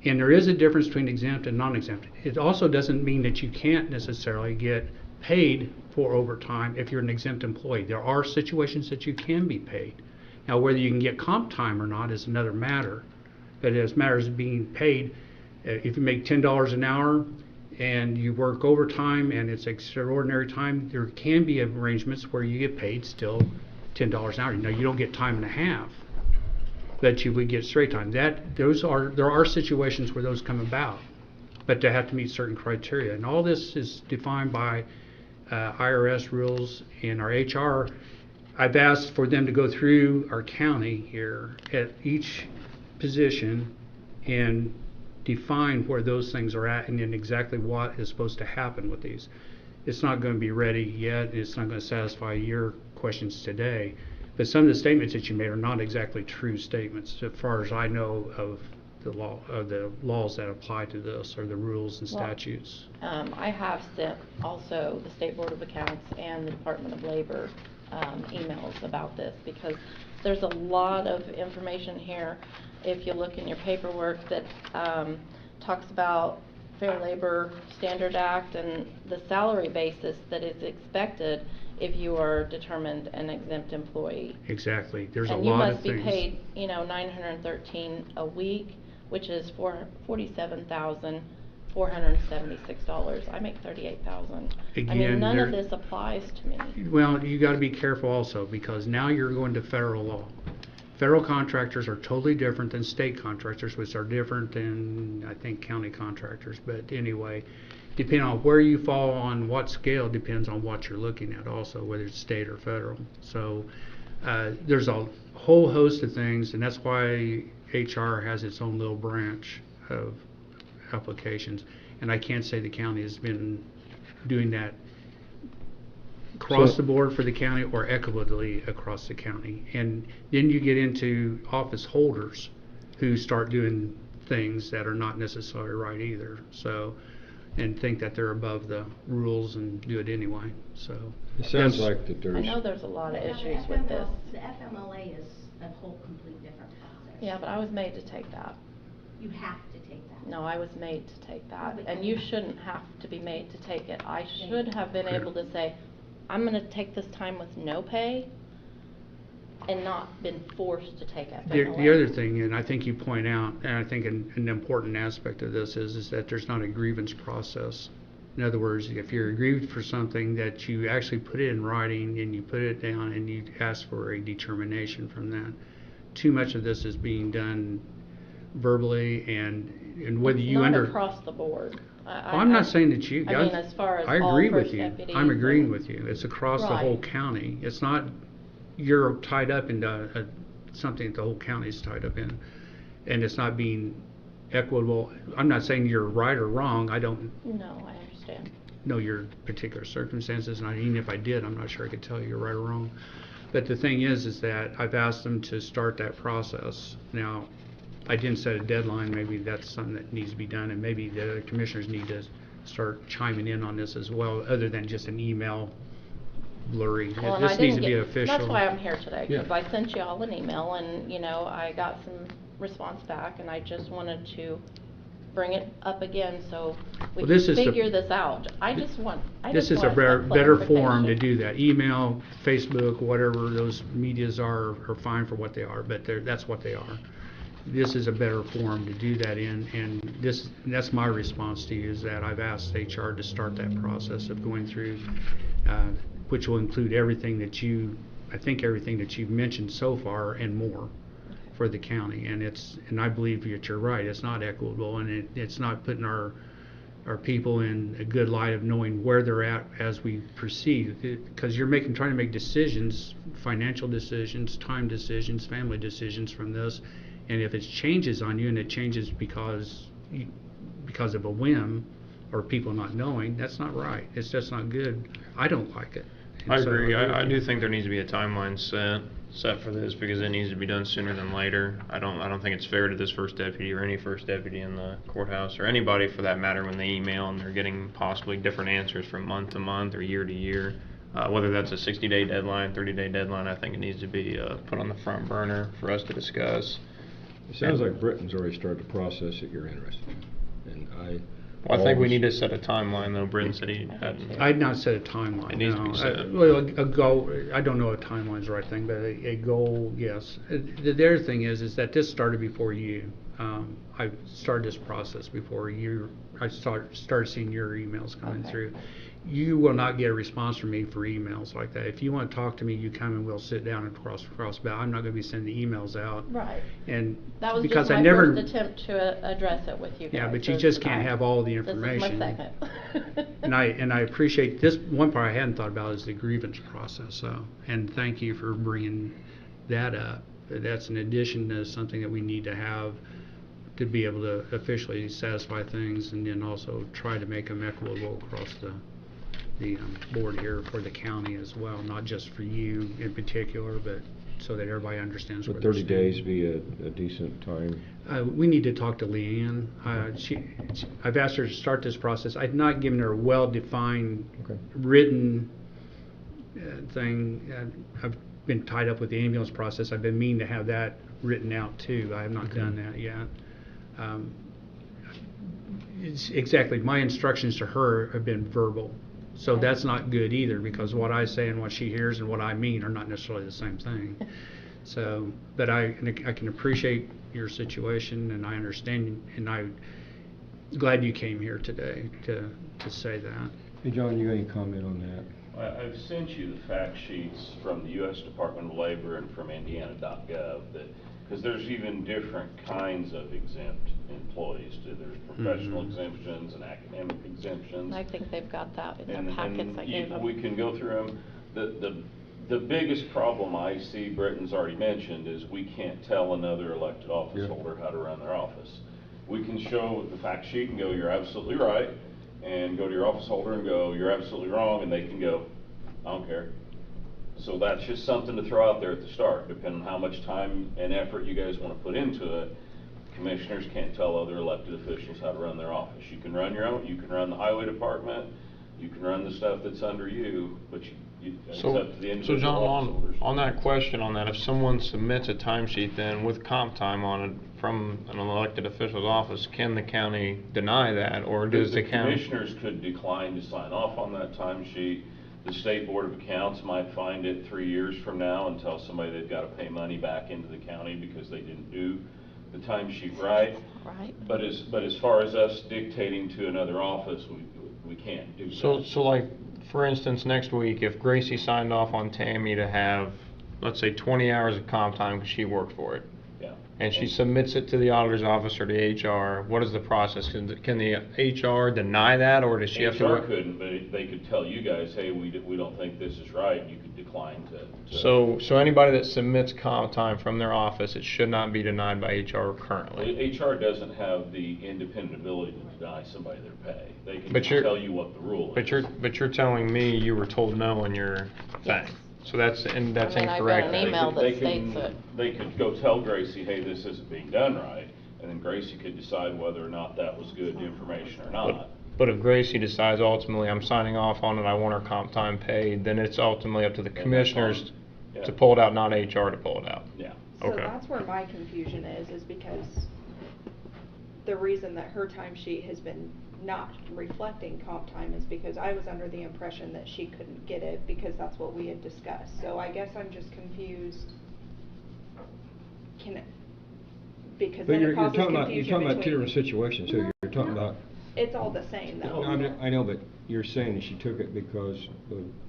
And there is a difference between exempt and non-exempt. It also doesn't mean that you can't necessarily get paid for overtime if you're an exempt employee. There are situations that you can be paid. Now, whether you can get comp time or not is another matter. But as matters of being paid, if you make $10 an hour and you work overtime and it's extraordinary time, there can be arrangements where you get paid still $10 an hour. Now, you don't get time and a half, but you would get straight time. There are situations where those come about, but they have to meet certain criteria. And all this is defined by IRS rules and our HR. I've asked for them to go through our county here at each position and define where those things are at and then exactly what is supposed to happen with these. It's not going to be ready yet. It's not going to satisfy your questions today. But some of the statements that you made are not exactly true statements as far as I know of the laws that apply to this, or the rules and Well, statutes. I have sent also the State Board of Accounts and the Department of Labor emails about this, because there's a lot of information here, if you look in your paperwork, that talks about Fair Labor Standard Act and the salary basis that is expected if you are determined an exempt employee. Exactly. There's a And you lot of must be things. paid, you know, $913 a week, which is $47,476. I make $38,000. I mean, Again, none of there- this applies to me. Well, you gotta be careful also, because now you're going to federal law. Federal contractors are totally different than state contractors, which are different than, I think, county contractors. But anyway, depending on where you fall on what scale depends on what you're looking at also, whether it's state or federal. So, there's a whole host of things, and that's why HR has its own little branch of applications. And I can't say the county has been doing that across So- the board for the county or equitably across the county. And then you get into office holders who start doing things that are not necessarily right either. So, and think that they're above the rules and do it anyway. So It sounds that's- like that I there's. know there's a lot of But now the issues with this. The FMLA is a whole complete different process. Yeah, but I was made to take that. You have to take that. No, I was made to take that, But and you- you shouldn't have to be made to take it. I should have been Okay. able to say, I'm gonna take this time with no pay, and not been forced to take FMLA. The other thing, and I think you point out, and I think an important aspect of this is that there's not a grievance process. In other words, if you're aggrieved for something, that you actually put it in writing and you put it down and you ask for a determination from that. Too much of this is being done verbally, and whether It's you not under. across the board. Well, I'm not saying that you I guys. mean, as far as I all agree with first you. deputies I'm agreeing and- with you. It's across the whole Right. county. It's not, you're tied up into something that the whole county's tied up in. And it's not being equitable. I'm not saying you're right or wrong. I don't No, I understand. know your particular circumstances, and even if I did, I'm not sure I could tell you you're right or wrong. But the thing is that I've asked them to start that process. Now, I didn't set a deadline. Maybe that's something that needs to be done, and maybe the other commissioners need to start chiming in on this as well, other than just an email blurry. Well, and I This needs to didn't be get- official. That's why I'm here today, because Yeah. I sent you all an email, and, you know, I got some response back, and I just wanted to bring it up again so we Well, can this is the- figure this out. This is a better forum to do that. Email, Facebook, whatever those medias are fine for what they are, but that's what they are. This is a better forum to do that in, and that's my response to you, is that I've asked HR to start that process of going through, which will include everything that everything that you've mentioned so far and more for the county. And I believe that you're right, it's not equitable, and it's not putting our people in a good light of knowing where they're at as we proceed, because you're trying to make decisions, financial decisions, time decisions, family decisions from this, and if it changes on you, and it changes because of a whim or people not knowing, that's not right. It's just not good. I don't like it. I And so agree. I with do you. think there needs to be a timeline set for this, because it needs to be done sooner than later. I don't think it's fair to this first deputy or any first deputy in the courthouse, or anybody for that matter, when they email and they're getting possibly different answers from month to month or year to year. Whether that's a 60-day deadline, 30-day deadline, I think it needs to be put on the front burner for us to discuss. It sounds like Britain's already started the process that you're interested in, and Well, I think we need to set a timeline, though. Britton said he hadn't. I'd not set a timeline. It needs to be no. set. Well, a goal, I don't know if timeline's the right thing, but a goal, yes. The other thing is that this started before you. I started this process before you. I started seeing your emails coming Okay. through. You will not get a response from me for emails like that. If you want to talk to me, you come and we'll sit down and cross about. I'm not going to be sending emails out. Right. And That was because just I my never, first attempt to address it with you guys. Yeah, but you so just can't I- have all the information. This is my second. And I appreciate this. One part I hadn't thought about is the grievance process. So, and thank you for bringing that up. That's in addition to something that we need to have to be able to officially satisfy things, and then also try to make them equitable across the board here for the county as well, not just for you in particular, but so that everybody understands where Would they're 30 standing. days be a decent time? We need to talk to Leanne. I've asked her to start this process. I've not given her a well-defined, Okay. written thing. I've been tied up with the ambulance process. I've been meaning to have that written out too. I have not done that yet. It's exactly, my instructions to her have been verbal. So that's not good either, because what I say and what she hears and what I mean are not necessarily the same thing. So, but I can appreciate your situation, and I understand, and I'm glad you came here today to say that. Hey, John, you got any comment on that? I've sent you the fact sheets from the U.S. Department of Labor and from Indiana.gov because there's even different kinds of exempt employees. There's professional exemptions and academic exemptions. I think they've got that in And the packets I gave them. we can go through them. The biggest problem I see, Britton's already mentioned, is we can't tell another elected office holder how to run their office. We can show the fact sheet and go, you're absolutely right, and go to your office holder and go, you're absolutely wrong, and they can go, I don't care. So that's just something to throw out there at the start, depending on how much time and effort you guys want to put into it. Commissioners can't tell other elected officials how to run their office. You can run your own, you can run the highway department, you can run the stuff that's under you, but it's up to the So individual John, office holders. on that question on that, if someone submits a timesheet then with comp time on it from an elected official's office, can the county deny that, or does the county? Commissioners could decline to sign off on that timesheet. The State Board of Accounts might find it 3 years from now and tell somebody they've got to pay money back into the county because they didn't do the timesheet right. Right. But as far as us dictating to another office, we can't do that. So like, for instance, next week, if Gracie signed off on Tammy to have, let's say, 20 hours of comp time because she worked for it, Yeah. and she submits it to the auditor's office or the HR, what is the process? Can the HR deny that, or does she have to? HR couldn't, but they could tell you guys, hey, we don't think this is right, and you could decline to. So anybody that submits comp time from their office, it should not be denied by HR currently. HR doesn't have the independent ability to deny somebody their pay. They can But just you're- tell you what the rule is. But you're telling me you were told no in your thing. Yes. So that's I mean, I've got incorrect. an then. email that They states can- it. They could go tell Gracie, hey, this isn't being done right, and then Gracie could decide whether or not that was good information or not. But if Gracie decides ultimately I'm signing off on it, I want her comp time paid, then it's ultimately up to the that's commissioners fine. Yeah. to pull it out, not HR to pull it out. Yeah. So Okay. that's where my confusion is because the reason that her timesheet has been not reflecting comp time is because I was under the impression that she couldn't get it because that's what we had discussed. So I guess I'm just confused. Because But then you're it causes talking about, confusion you're talking about two between. different situations here. You're talking about, It's all the same though. no, I know, but you're saying that she took it because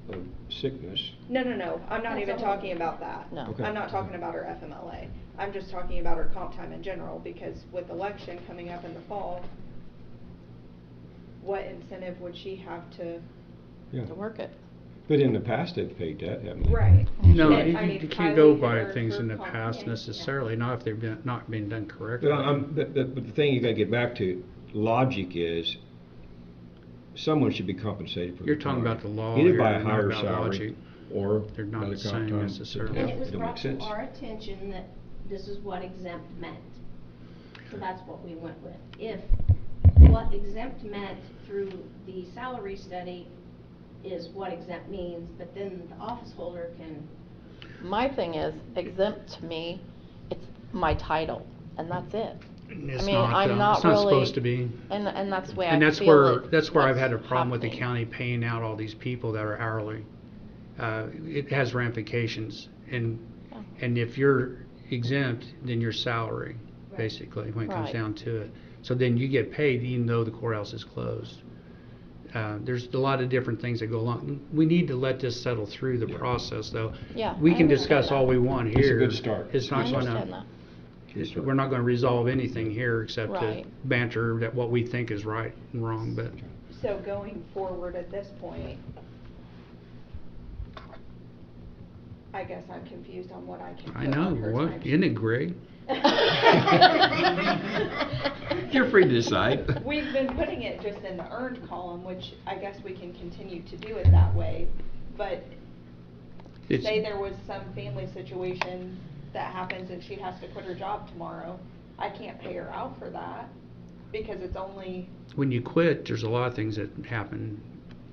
of sickness. No, I'm not That's even all. talking about that. No. Okay. I'm not talking about her FMLA. I'm just talking about her comp time in general, because with election coming up in the fall, what incentive would she have to? Yeah. To work it. But in the past, they've paid that, haven't they? Right. No, And, I mean, you can't go Kylie by had things her in the comp- past yeah. necessarily, not if they've not been done correctly. But the thing you gotta get back to, logic is, someone should be compensated for their You're talking time. about the law Either here, by a not higher about salary, logic. or They're not by the the comp same time. necessarily. And it was Don't brought make to sense. our attention that this is what exempt meant. So that's what we went with. If what exempt meant through the salary study is what exempt means, but then the office holder can, My thing is, exempt to me, it's my title, and that's it. It's I mean, not, I'm though. not It's not really. supposed to be. And that's the way I And that's feel where, it- that's where I've had a what's problem with the happening. county paying out all these people that are hourly. It has ramifications, and, Yeah. and if you're exempt, then you're salary, Right. basically, when it comes Right. down to it. So then you get paid even though the courthouse is closed. There's a lot of different things that go along. We need to let this settle through the process, though. Yeah, We I can understand discuss all that. we want It's a here. good start. It's I not understand gonna, that. we're not gonna resolve anything here except to Right. banter that what we think is right and wrong, but. So going forward at this point, I guess I'm confused on what I can put I know, on her what, timesheet. isn't it great? You're free to decide. We've been putting it just in the earned column, which I guess we can continue to do it that way, but It's- say there was some family situation that happens and she has to quit her job tomorrow, I can't pay her out for that, because it's only, When you quit, there's a lot of things that happen.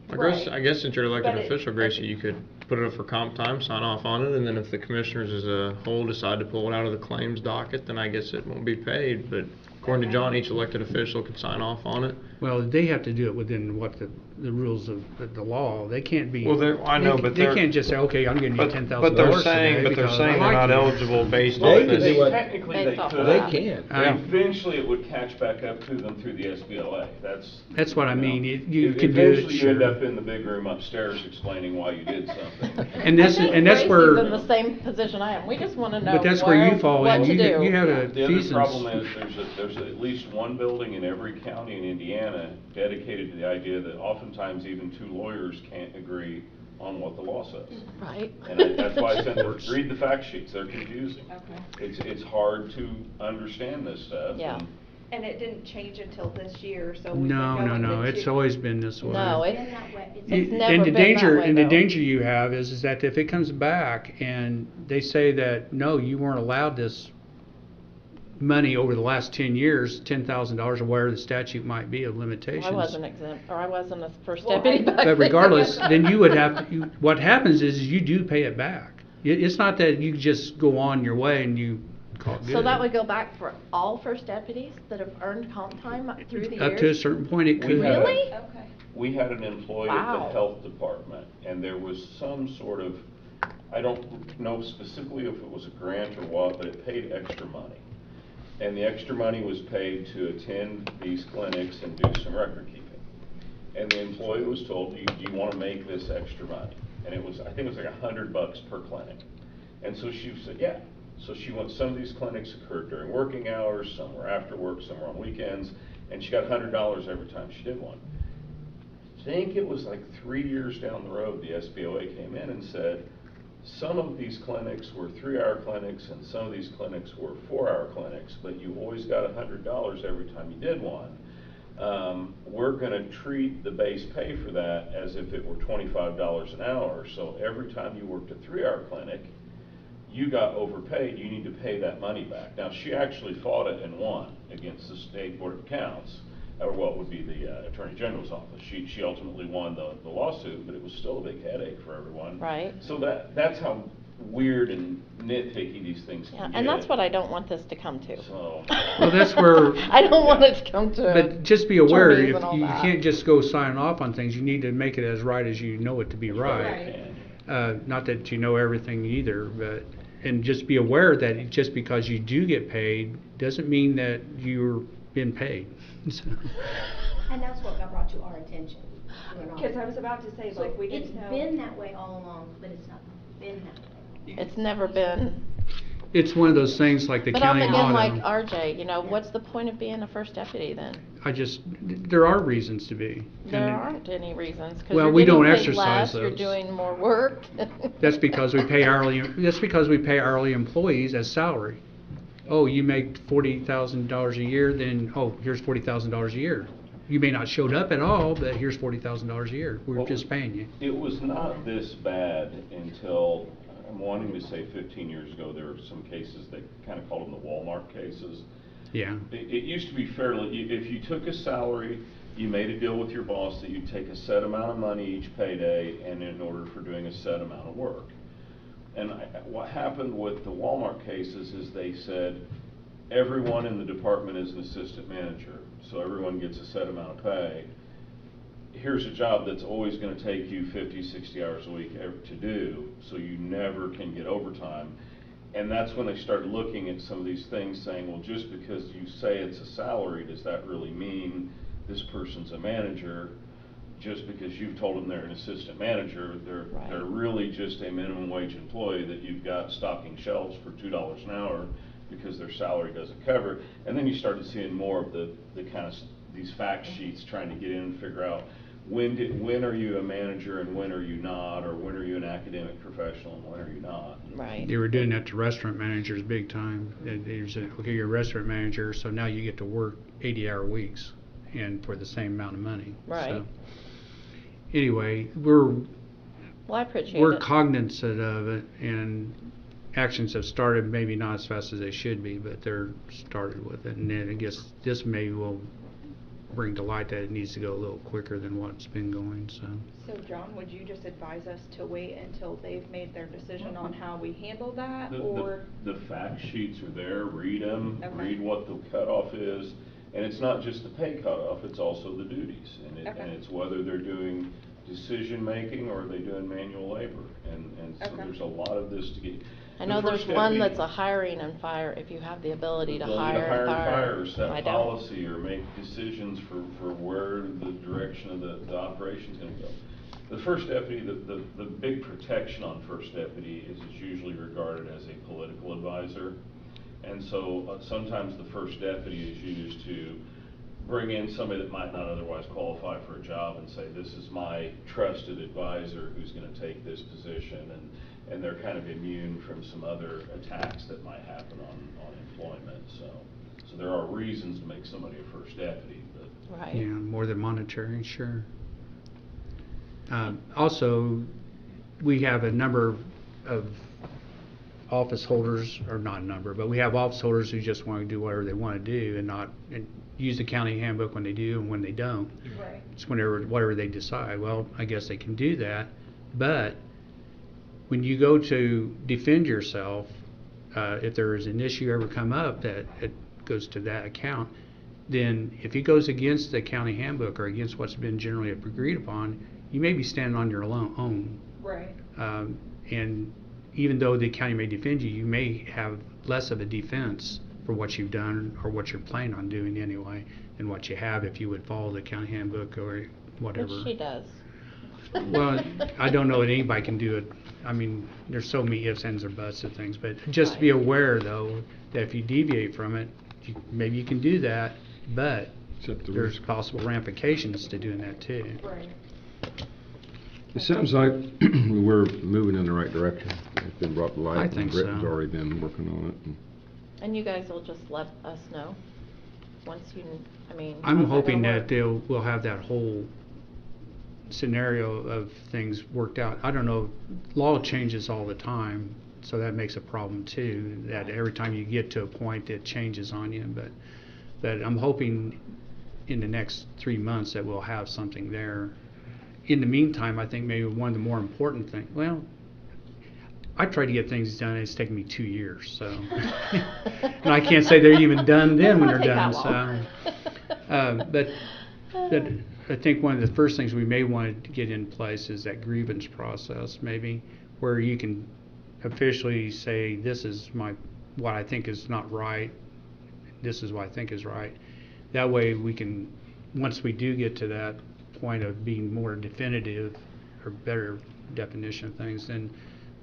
I guess since you're an elected But it- official, Gracie, you could put it up for comp time, sign off on it, and then if the commissioners as a whole decide to pull it out of the claims docket, then I guess it won't be paid, but according to John, each elected official could sign off on it. Well, they have to do it within what the rules of the law. They can't be. Well, I know, but they they're- can't just say, okay, I'm giving you But, $10,000 but they're today saying, because I they're like not you. eligible based They on can this. do what- Technically, they Based off of could. They that. can. Eventually, it would catch back up to them through the SBLA. That's what I you know, mean. You can do it, Eventually, you end sure. up in the big room upstairs explaining why you did something. And this, I think and that's Gracie's where. in the same position I am. We just wanna know But that's where you fall what in. to do. You have a The other thesis. problem is there's at least one building in every county in Indiana dedicated to the idea that oftentimes even two lawyers can't agree on what the law says. Right. And that's why I said, read the fact sheets, they're confusing. okay. It's hard to understand this stuff. Yeah. And it didn't change until this year, so we've been No, going no. the It's two- always been this way. No, It's it, been that way. It's You- never and the been that danger way, and the though. danger you have is that if it comes back and they say that no, you weren't allowed this money over the last 10 years, $10,000 or whatever the statute might be of limitations. I wasn't exempt, or I wasn't a first Well, deputy back then. But regardless, then you would have to. What happens is you do pay it back. It's not that you just go on your way and you call it good. So that would go back for all first deputies that have earned comp time through the years? Up to a certain point, it We could. had a- Really? Okay. We had an employee at Wow. the health department, and there was some sort of, I don't know specifically if it was a grant or what, but it paid extra money. And the extra money was paid to attend these clinics and do some record keeping. And the employee was told, do you want to make this extra money? And it was, I think it was like $100 per clinic. And so she said, yeah. So she went, some of these clinics occurred during working hours, some were after work, some were on weekends, and she got $100 every time she did one. I think it was like 3 years down the road, the SBOA came in and said, some of these clinics were 3-hour clinics and some of these clinics were 4-hour clinics, but you always got $100 every time you did one. We're gonna treat the base pay for that as if it were $25 an hour. So every time you worked a 3-hour clinic, you got overpaid, you need to pay that money back. Now, she actually fought it and won against the State Board of Accounts, or what would be the Attorney General's office. She ultimately won the lawsuit, but it was still a big headache for everyone. Right. So that's how weird and nitpicky these things Yeah, can and get. that's what I don't want this to come to. So. Well, that's where- I don't want it to come to. But just be aware, attorneys if and all you that. can't just go sign off on things, you need to make it as right as you know it to be right. Not that you know everything either, but, and just be aware that just because you do get paid, doesn't mean that you're being paid. So, And that's what got brought to our attention. Because I was about to say, like, we It's didn't know. been that way all along, but it's not been that way. It's never been. It's one of those things like the But I'm county again like auto. RJ, you know, what's the point of being a first deputy then? There are reasons to be. There And aren't any reasons, cause Well, you're we getting don't paid exercise less, you're those. doing more work. That's because we pay hourly employees as salary. Oh, you make $40,000 a year, then, oh, here's $40,000 a year. You may not showed up at all, but here's $40,000 a year. We're Well, just paying you. It was not this bad until, I'm wanting to say 15 years ago, there were some cases, they kind of called them the Walmart cases. Yeah. It used to be fairly, if you took a salary, you made a deal with your boss that you'd take a set amount of money each payday, and in order for doing a set amount of work. And what happened with the Walmart cases is they said, everyone in the department is an assistant manager, so everyone gets a set amount of pay. Here's a job that's always gonna take you 50, 60 hours a week to do, so you never can get overtime. And that's when they started looking at some of these things, saying, well, just because you say it's a salary, does that really mean this person's a manager? Just because you've told them they're an assistant manager, they're really just a minimum wage employee that you've got stocking shelves for $2 an hour because their salary doesn't cover it. And then you started seeing more of the kind of these fact sheets trying to get in and figure out when are you a manager and when are you not, or when are you an academic professional and when are you not. Right. They were doing that to restaurant managers big time. They said, okay, you're a restaurant manager, so now you get to work 80-hour weeks and for the same amount of money. Right. So, anyway, we're Well, I appreciate we're it. cognizant of it, and actions have started, maybe not as fast as they should be, but they're started with it. And then I guess this maybe will bring to light that it needs to go a little quicker than what's been going, so. So John, would you just advise us to wait until they've made their decision on how we handle that, or? The fact sheets are there, read them, Okay. read what the cutoff is. And it's not just the pay cutoff, it's also the duties. And Okay. it's whether they're doing decision-making or are they doing manual labor. And so Okay. there's a lot of this to get. I the know there's first one deputy- that's a hiring and fire, if you have the ability to ability hire and fire. or set I don't. policy or make decisions for where the direction of the operation's gonna go. The first deputy, the big protection on first deputy is it's usually regarded as a political advisor. And so sometimes the first deputy is used to bring in somebody that might not otherwise qualify for a job and say, this is my trusted advisor who's gonna take this position, and they're kind of immune from some other attacks that might happen on employment, so there are reasons to make somebody a first deputy, but. Right. Yeah, more than monitoring, sure. Also, we have a number of office holders, or not a number, but we have office holders who just want to do whatever they want to do and use the county handbook when they do and when they don't. Right. It's whatever they decide. Well, I guess they can do that, but when you go to defend yourself, if there is an issue ever come up that it goes to that account, then if it goes against the county handbook or against what's been generally agreed upon, you may be standing on your own. Right. And even though the county may defend you, you may have less of a defense for what you've done or what you're planning on doing anyway than what you have if you would follow the county handbook or whatever. Which she does. Well, I don't know that anybody can do it. I mean, there's so many ifs, ands, or buts of things, but just be aware, though, that if you deviate from it, maybe you can do that, but Except the there's risk. possible ramifications to doing that too. Right. It sounds like we're moving in the right direction. It's been brought to light. I think and Britton's so. already been working on it. And you guys will just let us know once you, I mean. I'm how's that hoping gonna that work? we'll have that whole scenario of things worked out. I don't know, law changes all the time, so that makes a problem too, that every time you get to a point it changes on you, but I'm hoping in the next 3 months that we'll have something there. In the meantime, I think maybe one of the more important things, well, I try to get things done, and it's taken me 2 years, so. And I can't say they're even done then when they're It done, won't take that so. But I think one of the first things we may want to get in place is that grievance process, maybe, where you can officially say, this is what I think is not right, this is what I think is right. That way we can, once we do get to that point of being more definitive or better definition of things, then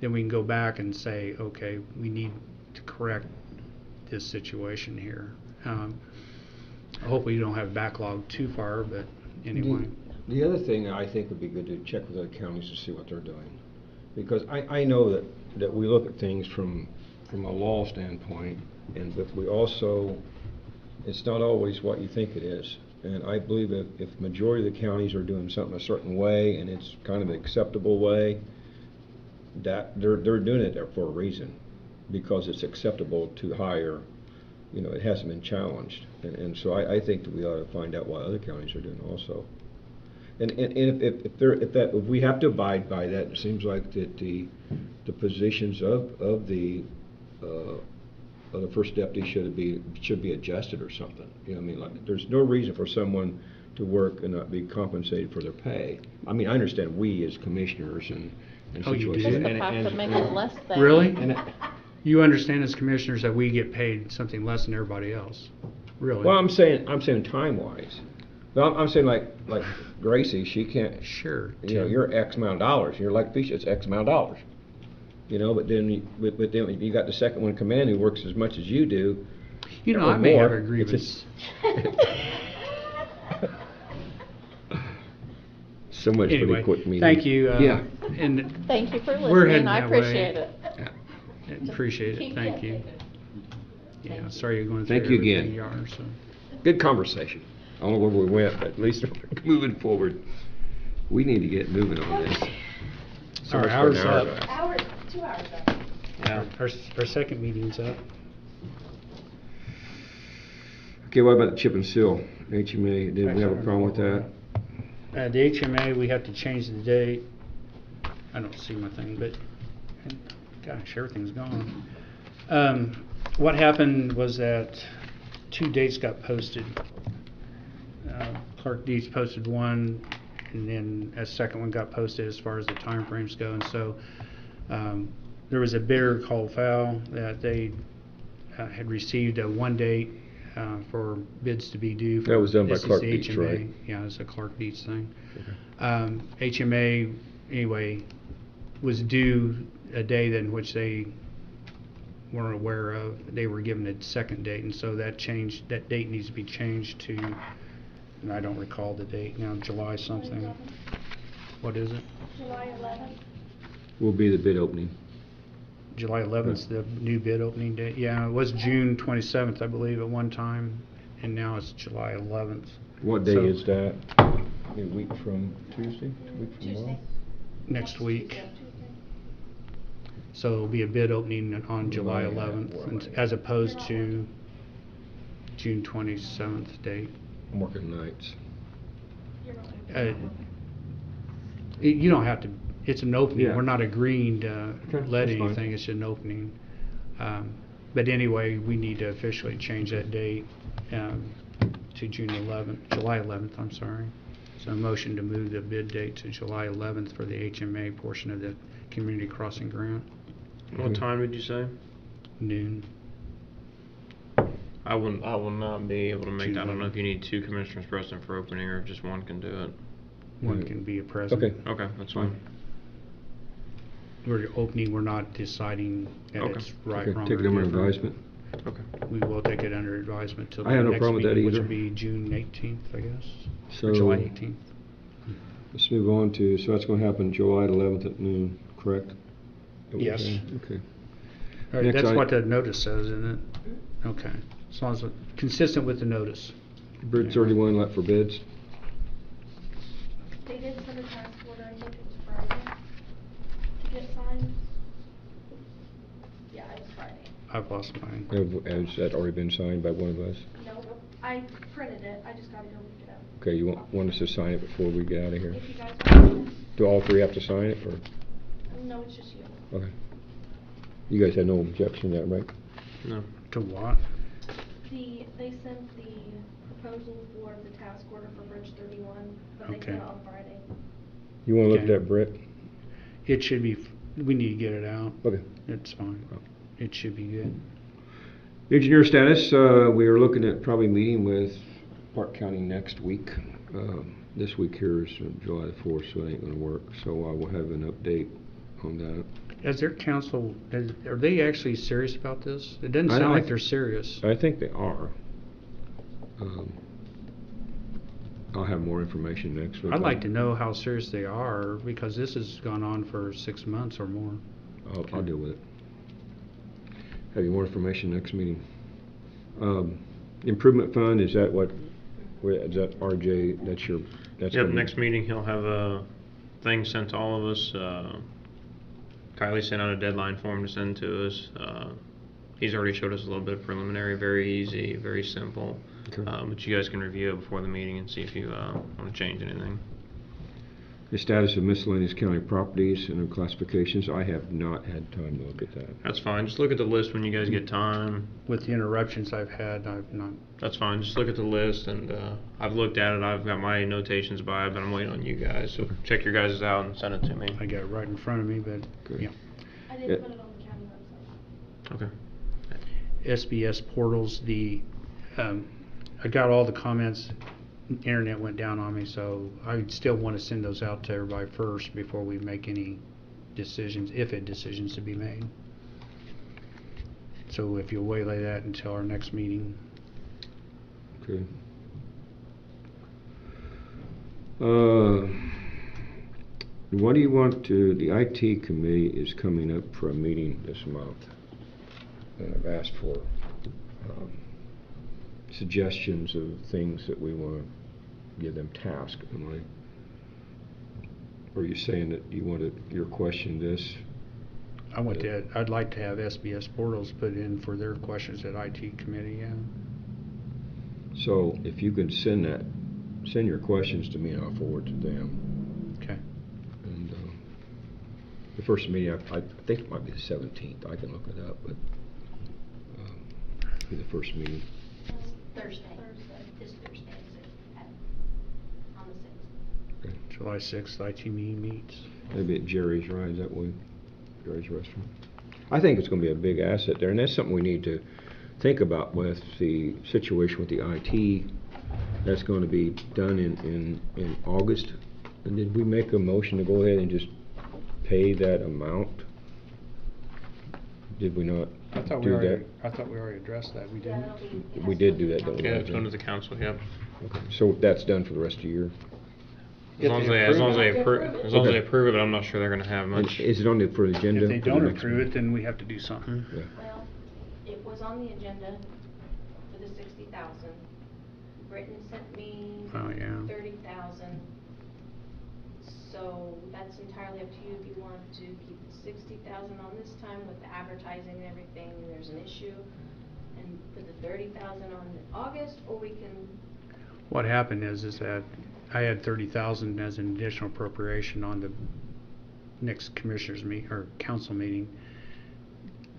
we can go back and say, okay, we need to correct this situation here. Hopefully you don't have backlog too far, but anyway. The other thing I think would be good to check with other counties to see what they're doing. Because I know that we look at things from a law standpoint, but we also, it's not always what you think it is. And I believe if majority of the counties are doing something a certain way and it's kind of an acceptable way, that they're doing it there for a reason, because it's acceptable to hire. You know, it hasn't been challenged, and so I think that we ought to find out what other counties are doing also. And if we have to abide by that, it seems like that the positions of the first deputy should be adjusted or something. You know, I mean, like, there's no reason for someone to work and not be compensated for their pay. I mean, I understand we as commissioners and Oh, you situations. do? Just the fact of making less than. Really? And You understand as commissioners that we get paid something less than everybody else? Really? well, I'm saying time-wise. No, I'm saying like Gracie, she can't. Sure. You know, Tim. you're X amount of dollars. You're like Fisher, it's X amount of dollars. You know, but then you got the second one come in who works as much as you do. You know, or I may more. have a grievance. So much for Anyway, the quick meeting. thank you. Yeah. And Thank you for We're heading listening, I that way. appreciate it. appreciate it, Keep thank you. taking. Yeah, sorry you're going through Thank you everything again. you are, so. Good conversation. I don't know where we went, but at least we're moving forward. We need to get moving on this. So Our much for hour's an hour up. back. Hour, 2 hours up. Yeah. Our second meeting's up. Okay, what about the chip and seal? HMA, did we have a problem with that? The HMA, we have to change the date. I don't see my thing, but, gosh, everything's gone. What happened was that 2 dates got posted. Clerk Deeds posted one, and then a second one got posted as far as the time frames go, and so, there was a bidder called foul that they had received a 1 date for bids to be due. That was done by This is Clark the Dietz, HMA. right? Yeah, it's a Clark Dietz thing. HMA, anyway, was due a day in which they weren't aware of. They were given a second date, and so that date needs to be changed to, and I don't recall the date now, July something. What is it? July 11th. Will be the bid opening. July 11th is the new bid opening date. Yeah, it was June 27th, I believe, at one time, and now it's July 11th. What day So, is that? A week from Tuesday? A week from Tuesday. tomorrow? Next week. Yeah, Tuesday. So it'll be a bid opening on July Yeah, 11th, well, and- as opposed to June 27th date. I'm working nights. You're not Uh, You don't have to, it's an opening, Yeah. we're not agreeing to Okay, let that's fine. anything, it's an opening. But anyway, we need to officially change that date to July 11th, I'm sorry. So a motion to move the bid date to July 11th for the HMA portion of the community crossing grant, What time did you say? noon. I will not be able to make that. I don't know if you need 2 commissioners present for opening or if just 1 can do it. One can be a present. Okay. Okay, that's fine. We're opening, we're not deciding that Okay. it's right, Okay, wrong, take or it under different. advisement. Okay. We will take it under advisement till I the have no next problem with that meeting, which either. will be June 18th, I guess, So or July 18th. let's move on to, so that's gonna happen July 11th at noon, correct? Is that what you're Yes. saying? Okay. All right, Next that's item. what the notice says, isn't it? Okay, as long as it's consistent with the notice. Bridge 31 let for bids. They did send a task order, I think it was Friday, to get signed. Yeah, it was Friday. I've lost mine. Has that already been signed by one of us? No, I printed it, I just gotta go look it up. Okay, you want us to sign it before we get out of here? If you guys want Do all 3 have to sign it, or? to, no, it's just you. Okay. You guys had no objection to that, right? No. To what? They sent the proposal for the task order for Bridge 31, but they Okay. sent it on Friday. You wanna look at Okay. that, Brett? It should be, we need to get it out. Okay. It's fine. It should be good. Engineer status, we are looking at probably meeting with Park County next week. This week here is July the 4th, so it ain't gonna work, so I will have an update on that. As their council, are they actually serious about this? It doesn't I- sound I- like they're serious. I think they are. I'll have more information next week. I'd like to know how serious they are, because this has gone on for 6 months or more. I'll deal with it. Have you more information next meeting? Improvement fund, is that is that RJ, that's Yep, gonna be- next meeting he'll have a thing sent to all of us. Kylie sent out a deadline for him to send to us. He's already showed us a little bit of preliminary, very easy, very simple. Okay. But you guys can review it before the meeting and see if you want to change anything. The status of miscellaneous county properties and their classifications, I have not had time to look at that. That's fine. Just look at the list when you guys get time. With the interruptions I've had, I've not, That's fine. Just look at the list, and I've looked at it. I've got my notations by it, but I'm waiting on you guys. So check your guys' out and send it to me. I got it right in front of me, but, Good. yeah. I didn't put it on the county website. Okay. SBS portals, I got all the comments, internet went down on me, so I still want to send those out to everybody first before we make any decisions, if it decisions to be made. So if you'll waylay that until our next meeting. Okay. What do you want to, the IT committee is coming up for a meeting this month. And I've asked for suggestions of things that we want to give them tasks. Or are you saying that you wanted your question this? I'd like to have SBS Portals put in for their questions at IT committee, yeah. So if you could send your questions to me and I'll forward to them. Okay. And the first meeting, I think it might be the 17th. I can look it up, but be the first meeting. Thursday. This Thursday, on the 6th. Okay. July 6th, IT meets. Maybe at Jerry's, right? Is that way? Jerry's Restaurant. I think it's going to be a big asset there, and that's something we need to think about with the situation with the IT. That's going to be done in August. And did we make a motion to go ahead and just pay that amount? Did we not I thought do we that? already addressed that, we didn't? We did do that, didn't we? Yeah, it's under the council, yep. Okay. So that's done for the rest of the year? As long as they approve Okay. it, I'm not sure they're gonna have And much. is it on for the agenda? If they for the don't next approve it, meeting? then we have to do something. Yeah. Well, it was on the agenda for the 60,000. Britton sent me Oh, yeah. 30,000. So that's entirely up to you if you want to keep the 60,000 on this time with the advertising and everything, and there's an issue, and put the 30,000 on August, or we can, What happened is that I had 30,000 as an additional appropriation on the next commissioners council meeting.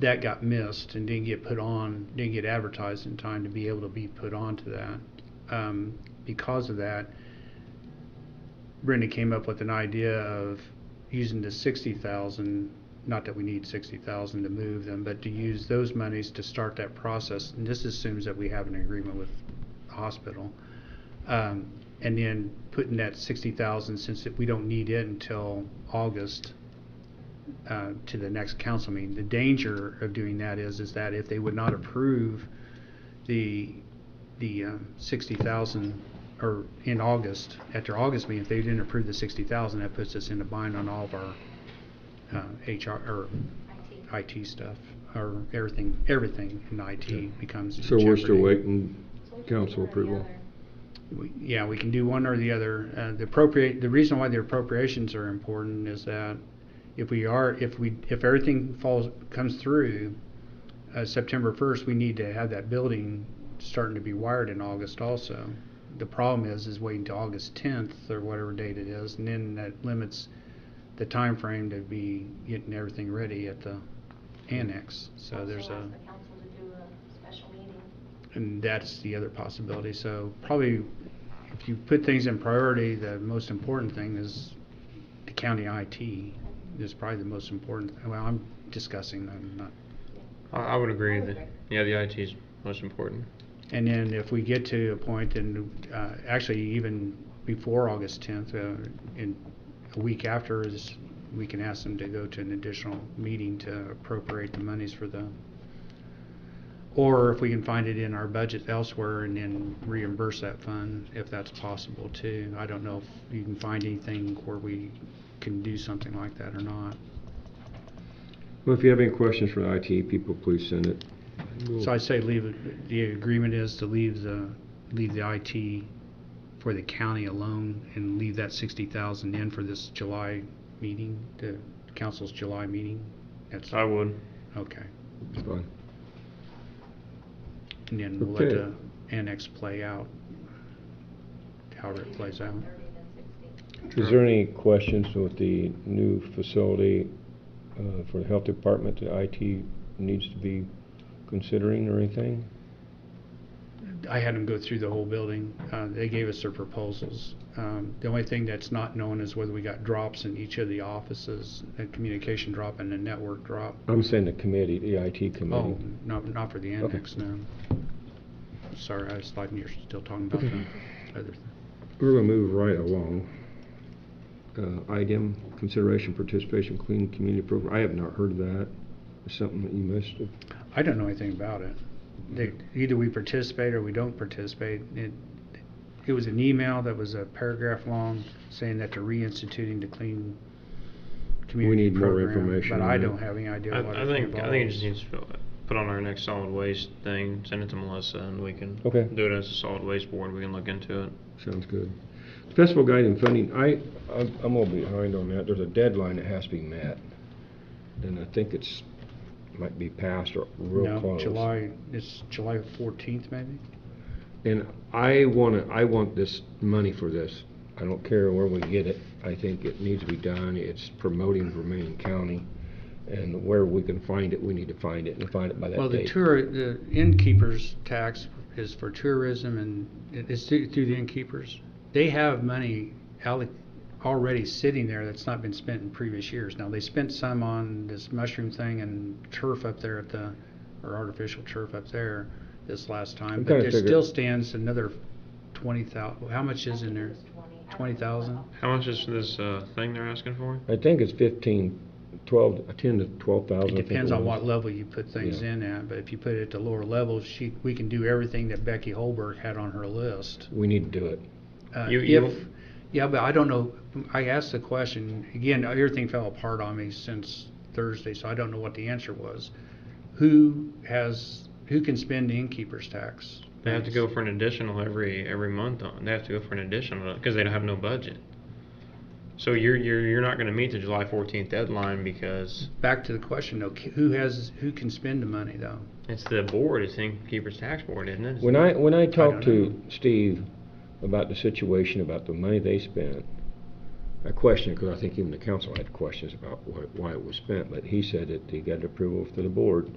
That got missed and didn't get advertised in time to be able to be put onto that. Because of that, Brenda came up with an idea of using the 60,000, not that we need 60,000 to move them, but to use those monies to start that process. And this assumes that we have an agreement with the hospital. And then putting that 60,000, since we don't need it until August, to the next council meeting. The danger of doing that is that if they would not approve the 60,000, or in August, at their August meeting, if they didn't approve the 60,000, that puts us in a bind on all of our HR or IT stuff, or everything in IT becomes in So we're still jeopardy. waiting so we can do council one or the approval? other. Yeah, we can do one or the other. The reason why the appropriations are important is that if everything comes through September 1st, we need to have that building starting to be wired in August also. The problem is waiting till August 10th or whatever date it is, and then that limits the time frame to be getting everything ready at the annex. So Also there's ask the council to do a special meeting. and that's the other possibility. So probably, if you put things in priority, the most important thing is the county IT is probably the most important. Well, I'm discussing, I'm not. I would agree I would that, agree. yeah, the IT is most important. And then if we get to a point, and actually even before August 10th, in a week after, we can ask them to go to an additional meeting to appropriate the monies for the, or if we can find it in our budget elsewhere and then reimburse that fund, if that's possible too. I don't know if you can find anything where we can do something like that or not. Well, if you have any questions for the IT people, please send it. So I say the agreement is to leave the IT for the county alone and leave that 60,000 in for this July meeting, the council's July meeting. That's I would. okay. It's fine. And then we'll let Okay. the annex play out, however it plays out. 30 and 60. Is there any questions with the new facility for the health department that IT needs to be considering or anything? I had them go through the whole building. They gave us their proposals. The only thing that's not known is whether we got drops in each of the offices, a communication drop and a network drop. I'm saying the committee, the IT committee. Oh, not for the annex, no. Sorry, I was thought you were still talking about Okay. the other thing. We're going to move right along. Item, consideration participation clean community program. I have not heard of that. Is something that you missed? I don't know anything about it. Either we participate or we don't participate. It was an email that was a paragraph long saying that they're reinstituting the clean community need more program, information but on I that. don't have any idea what I it think it involves. just needs to put on our next solid waste thing, send it to Melissa, and we can Okay. do it as a solid waste board. We can look into it. Sounds good. Festival guiding funding, I'm a little behind on that. There's a deadline that has to be met. And I think might be passed or real No, close. it's July 14th maybe? And I want this money for this. I don't care where we get it. I think it needs to be done. It's promoting Vermillion County. And where we can find it, we need to find it and find it by that Well, date. the innkeeper's tax is for tourism and it's through the innkeepers. They have money already sitting there that's not been spent in previous years. Now, they spent some on this mushroom thing and turf up there or artificial turf up there this last time. I'm But kinda there figured- still stands another 20,000, how much is in there? 20,000? How much is this thing they're asking for? I think it's 10 to 12,000. It depends on what level you put things Yeah. in at, but if you put it at the lower level, we can do everything that Becky Holberg had on her list. We need to do it. Yeah, but I don't know, I asked the question, again, everything fell apart on me since Thursday, so I don't know what the answer was. Who can spend the innkeeper's tax? They have to go for an additional every month. They have to go for an additional because they don't have no budget. So you're not going to meet the July 14th deadline because Back to the question though, who can spend the money though? it's the board, it's the Innkeeper's Tax Board, isn't it? When I talked don't to know. Steve about the situation, about the money they spent, I questioned it because I think even the council had questions about why it was spent, but he said that he got approval to the board,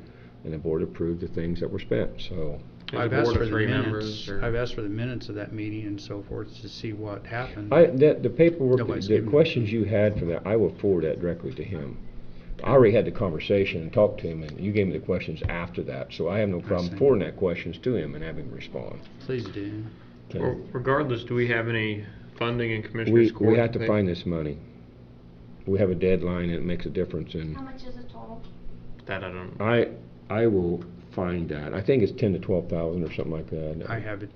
and the board approved the things that were spent, so. There's I've a asked board for of the 3 minutes, members, or- I've asked for the minutes of that meeting and so forth to see what happened. The paperwork, Nobody's the given me- questions you had for that, I will forward that directly to him. I already had the conversation and talked to him, and you gave me the questions after that, so I have no problem see. forwarding that questions to him and having him respond. Please do. Okay. Well, regardless, do we have any funding in Commissioner's Court? We have to pay? find this money. We have a deadline, and it makes a difference, and How much is it total? That I don't. I will find that. I think it's 10 to 12,000 or something like that. I have it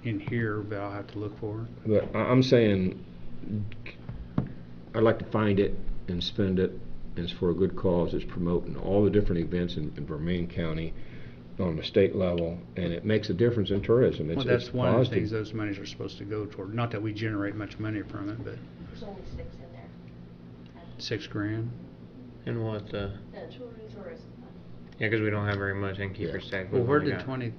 in here, but I'll have to look for it. But I'm saying, I'd like to find it and spend it, and it's for a good cause. It's promoting all the different events in Vermillion County on the state level, and it makes a difference in tourism. Well, It's that's one of the positive. things those monies are supposed to go toward. Not that we generate much money from it, but There's only 6 in there. $6,000. And what, The tourism fund. yeah, because we don't have very much Innkeeper's Tax. Well, We've where only did got- 20, I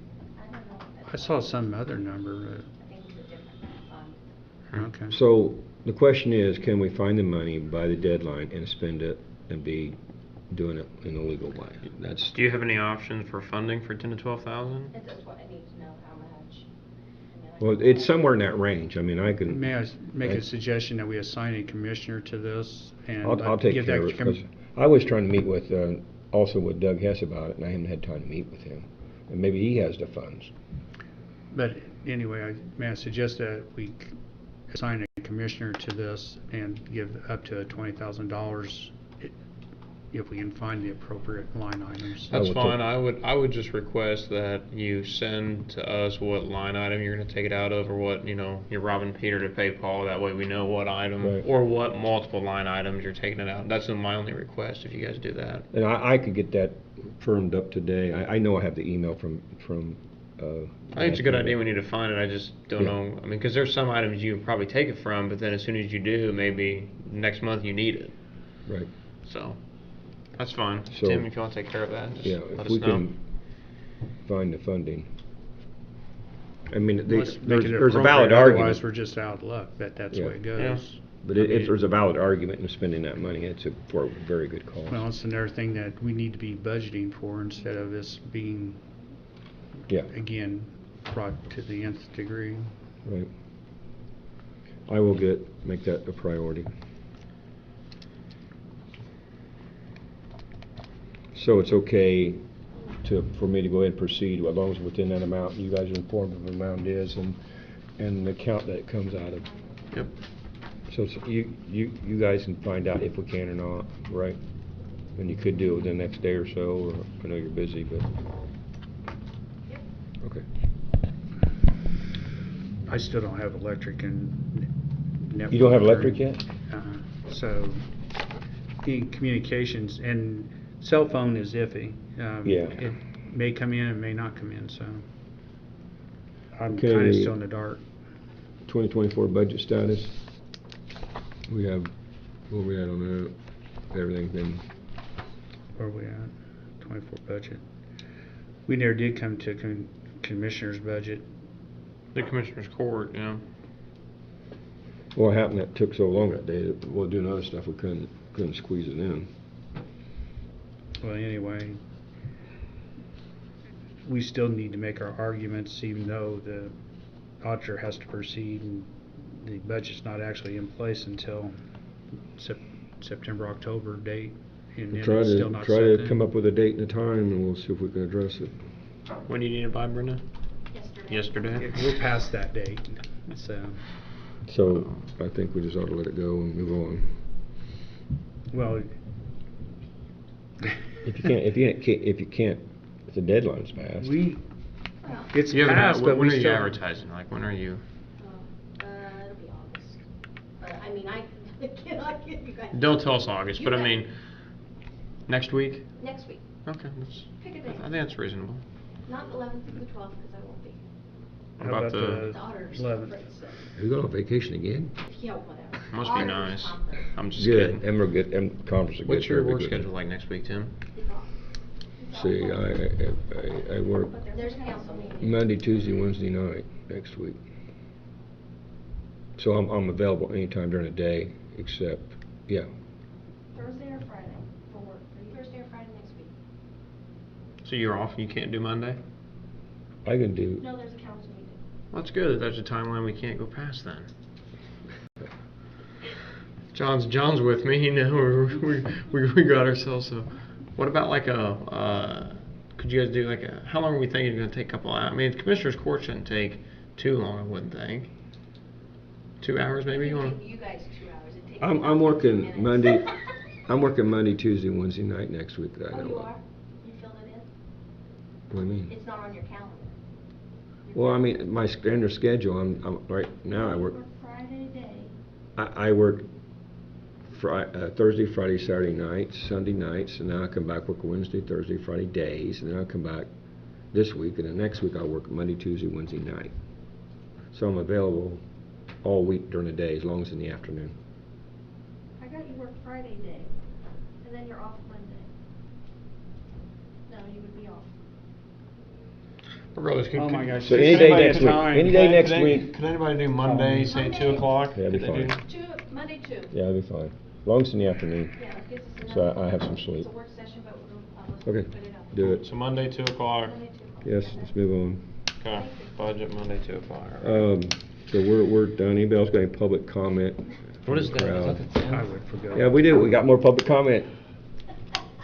don't know. What I that's saw some other number. I think it's a different fund. Okay. So the question is, can we find the money by the deadline and spend it and be doing it in a legal way? That's, Do you have any options for funding for 10 to 12,000? That's what I need to know, how much. And then I well, can- it's somewhere in that range. I mean, I can. May I make I- a suggestion that we assign a commissioner to this? And I'll take give care that of it, because I was trying to meet with, also with Doug Hess about it, and I haven't had time to meet with him. And maybe he has the funds. But anyway, may I suggest that we assign a commissioner to this and give up to $20,000 if we can find the appropriate line items. I That's will fine. take- I would just request that you send to us what line item you're going to take it out of, or what you're robbing Peter to pay Paul. That way we know what item Right. or what multiple line items you're taking it out. That's my only request. If you guys do that. And I could get that firmed up today. I know I have the email from. I think it's a good idea. We need to find it. I just don't Yeah. know. I mean, because there's some items you probably take it from, but then as soon as you do, maybe next month you need it. Right. So that's fine. So- Tim, if you want to take care of that, just Yeah, let if us we know. can find the funding. I mean, Let's make there's it a valid appropriate, argument. otherwise we're just out of luck, that's the way it Yeah. goes. But if there's a valid argument in spending that money, it's for a very good cause. Well, it's another thing that we need to be budgeting for instead of this being, Yeah, again, brought to the nth degree. right. I will make that a priority. So it's okay for me to go ahead and proceed, as long as within that amount, you guys are informed of the amount is and the account that it comes out of. Yep. So you guys can find out if we can or not, right? And you could do it within the next day or so, or I know you're busy, but. Okay. I still don't have electric and network. You don't have electric yet? So, the communications and cell phone is iffy. Yeah. It may come in, it may not come in, so I'm Okay. kinda still in the dark. 2024 budget status. We have, where we at on that? Everything been, Where are we at? 24 budget. We never did come to commissioner's budget. The Commissioner's Court, you know. what happened that took so long that day? We're doing other stuff, we couldn't squeeze it in. Well, anyway, we still need to make our arguments, even though the auditor has to proceed and the budget's not actually in place until September, October date. And We'll then try it's still to, not try set to then. come up with a date and a time, and we'll see if we can address it. When do you need it by, Brenda? Yesterday? We're past that date, so, So, I think we just ought to let it go and move on. well. If you can't, if the deadline's passed. Well, It's You haven't passed, had, but when we are you still. advertising? Like, when are you? it'll be August. But, I mean, I cannot give you guys. Don't tell us August, You but I bet. mean, next week? Next week, Okay, that's, pick a I day. think that's reasonable. Not the 11th through the 12th, because I won't be. How How about about The auditor's 11th? conference, so, Are you going on vacation again? yeah, whatever. Must be Auditor's nice. conference. I'm just Good, kidding. and we're good, and conference are good. What's your very work good. schedule like next week, Tim? It's off. See, I work But there's a council meeting. Monday, Tuesday, Wednesday night next week. So I'm available anytime during the day, except, yeah. Thursday or Friday for work. Thursday or Friday next week. So you're off, you can't do Monday? I can do, No, there's a council meeting. Well, that's good. That's a timeline we can't go past then. John's with me. You know, we got ourselves. So, what about like could you guys do like how long are we thinking it's going to take? A couple hours? I mean, the Commissioner's Court shouldn't take too long, I wouldn't think. 2 hours maybe. You want? You guys 2 hours. It takes me I'm about working 15 Monday, minutes. I'm working Monday, Tuesday, Wednesday night next week that I Oh, know you of. are? You filled it in? What do you mean? It's not on your calendar. Well, I mean, my standard schedule, I'm right now I work, Friday day. I work Thursday, Friday, Saturday nights, Sunday nights, and then I come back work Wednesday, Thursday, Friday days, and then I'll come back this week, and then next week I'll work Monday, Tuesday, Wednesday night. So I'm available all week during the day, as long as in the afternoon. I got you work Friday day, and then you're off Monday. No, you would be off. Regardless, Oh my gosh. So any day Anybody next have week, time? any day next week, Could anybody do Monday, say Monday. 2 o'clock? Yeah, that'd be Could they do- fine. Monday 2. yeah, that'd be fine, as long as it's in the afternoon. Yeah, it gives us So enough. I have some sleep. It's a work session, but we'll publish. Okay, Put it up. do it. So Monday, 2 o'clock. Monday 2. Yes, let's move on. Okay. Budget Monday, 2 o'clock. All right. So we're done. Anybody else got any public comment? What is from that? the Is crowd? that the 10? I would forget. Yeah, we do. We got more public comment.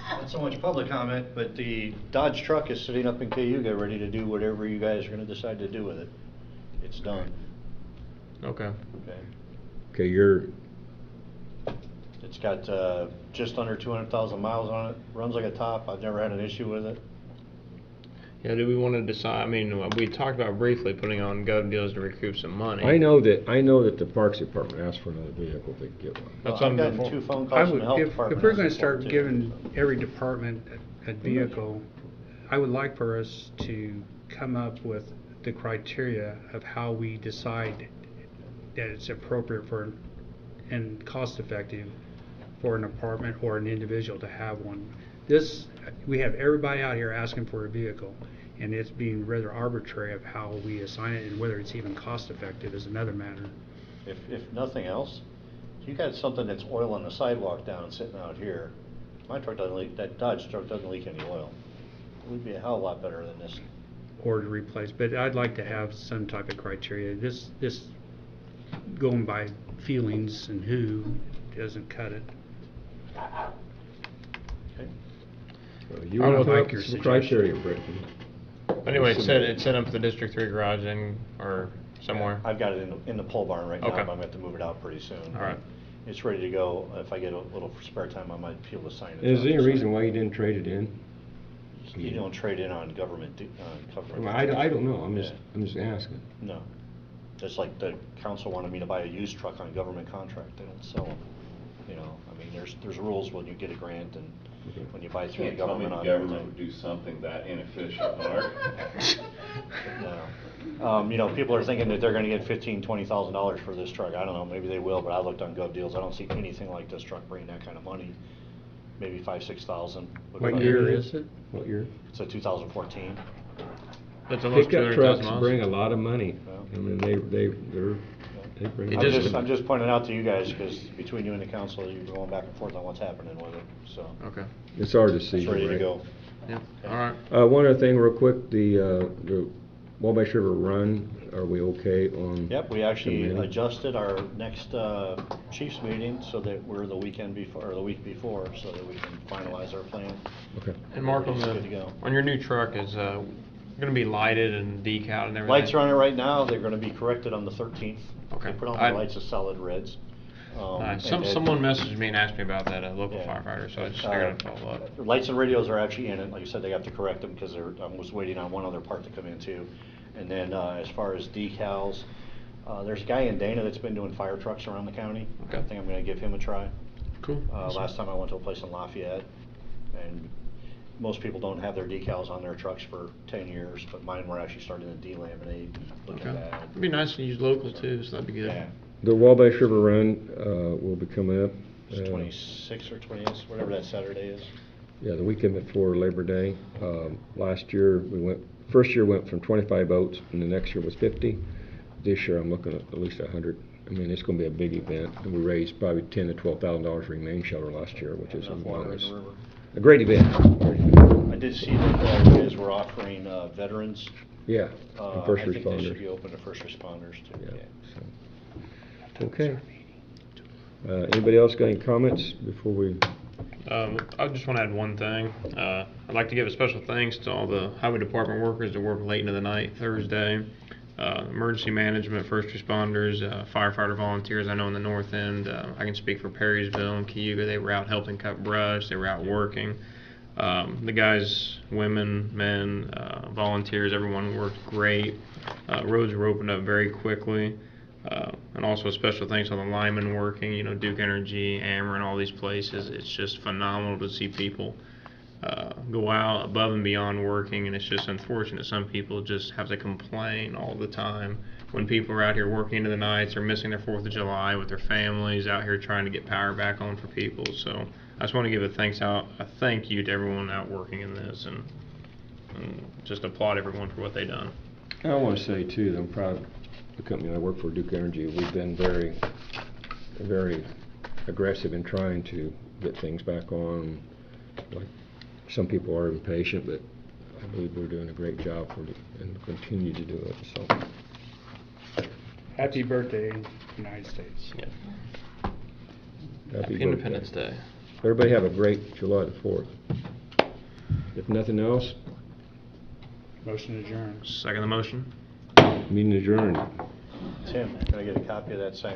Not so much public comment, but the Dodge truck is sitting up in Cayuga, ready to do whatever you guys are gonna decide to do with it. It's done, Okay. okay? Okay, It's got, just under 200,000 miles on it, runs like a top, I've never had an issue with it. Yeah, do we want to decide, I mean, we talked about briefly putting on gov deals to recoup some money. I know that the Parks Department asked for another vehicle if they could get one. That's Well, I've something gotten before. 2 phone I calls from would, the health if department. we're asking gonna for it, start too. giving every department a vehicle, I would like for us to come up with the criteria of how we decide that it's appropriate for and cost effective for an apartment or an individual to have one. We have everybody out here asking for a vehicle, and it's being rather arbitrary of how we assign it, and whether it's even cost effective is another matter. If nothing else, if you got something that's oil on the sidewalk down and sitting out here, my truck doesn't leak, that Dodge truck doesn't leak any oil. It would be a hell of a lot better than this. Or to replace, but I'd like to have some type of criteria. This going by feelings and who doesn't cut it. Okay. So you I want would to like have your some criteria, Brittany. Anyway, it's set up for the District 3 garage and, or somewhere. I've got it in the pole barn right now, Okay. but I'm gonna have to move it out pretty soon. All right. It's ready to go. If I get a little spare time, I might be able to sign it. Is up. there any reason why you didn't trade it in? You don't trade in on government, Well, I don't know, I'm just asking. No. Just like the council wanted me to buy a used truck on government contract, they don't sell them. You know, I mean, there's rules when you get a grant and when you buy You through the can't tell me government the on government everything. would do something that inefficient, Mark. No. You know, people are thinking that they're gonna get $15,000-$20,000 for this truck. I don't know, maybe they will, but I looked on Gov Deals, I don't see anything like this truck bringing that kind of money. Maybe $5,000-$6,000. What year is it? What year? It's a 2014. That's almost Pickup 200,000 trucks miles. bring a lot of money. Yeah. I mean, they bring. It a lot just- of I'm money. just pointing out to you guys, because between you and the council, you're going back and forth on what's happening with it, so. Okay. It's our It's decision, ready to right? go. Yeah, all right. One other thing real quick, the Wabash River Run, are we okay on? Yep, we actually submitting? adjusted our next chiefs meeting so that we're the weekend before, or the week before, so that we can finalize our plan. Okay. And Mark, on It's good to go. your new truck is gonna be lighted and decaled and everything? Lights are on it right now, they're gonna be corrected on the 13th. Okay. They put on I- the lights of solid reds. Someone messaged me and asked me about that, a local Yeah. firefighter, so I just figured I'd follow up. The lights and radios are actually in it, like you said, they have to correct them because I was waiting on one other part to come in too. And then, as far as decals, there's a guy in Dana that's been doing fire trucks around the county. Okay. I think I'm gonna give him a try. Cool. Last time I went to a place in Lafayette, and most people don't have their decals on their trucks for 10 years, but mine were actually starting to delaminate, looking Okay. bad. It'd be nice to use local too, so that'd be good. Yeah, The Wabash River Run will be coming up. it's 26 or 20th, whatever that Saturday is. Yeah, the weekend before Labor Day. Last year, first year went from 25 boats, and the next year was 50. This year, I'm looking at least 100. I mean, it's gonna be a big event, and we raised probably $10,000 to $12,000 for Humane Shelter last year, which is Enough water in enormous. the river. A great event. I did see that you guys were offering veterans. Yeah, and first I think they should be responders. open to first responders too. Yeah, Yeah. so. Okay. Anybody else got any comments before we? I just want to add one thing. I'd like to give a special thanks to all the highway department workers that work late into the night Thursday. Emergency management, first responders, firefighter volunteers. I know in the north end, I can speak for Perrysville and Cayuga, they were out helping cut brush, they were out working. The guys, women, men, volunteers, everyone worked great. Roads were opened up very quickly. And also a special thanks to the linemen working, you know, Duke Energy, Ameren, all these places. It's just phenomenal to see people go out above and beyond working, and it's just unfortunate some people just have to complain all the time when people are out here working into the nights or missing their 4th of July with their families, out here trying to get power back on for people. So I just want to give a thank you to everyone out working in this, and just applaud everyone for what they've done. I want to say too, that I'm proud of the company I work for, Duke Energy. We've been very, very aggressive in trying to get things back on. Like, some people are impatient, but I believe we're doing a great job for it and continue to do it. So, Happy birthday, United States. Yeah. happy Independence birthday. Day. Everybody have a great July the 4th. If nothing else, Motion adjourned. Second the motion. meeting adjourned. Tim, can I get a copy of that signed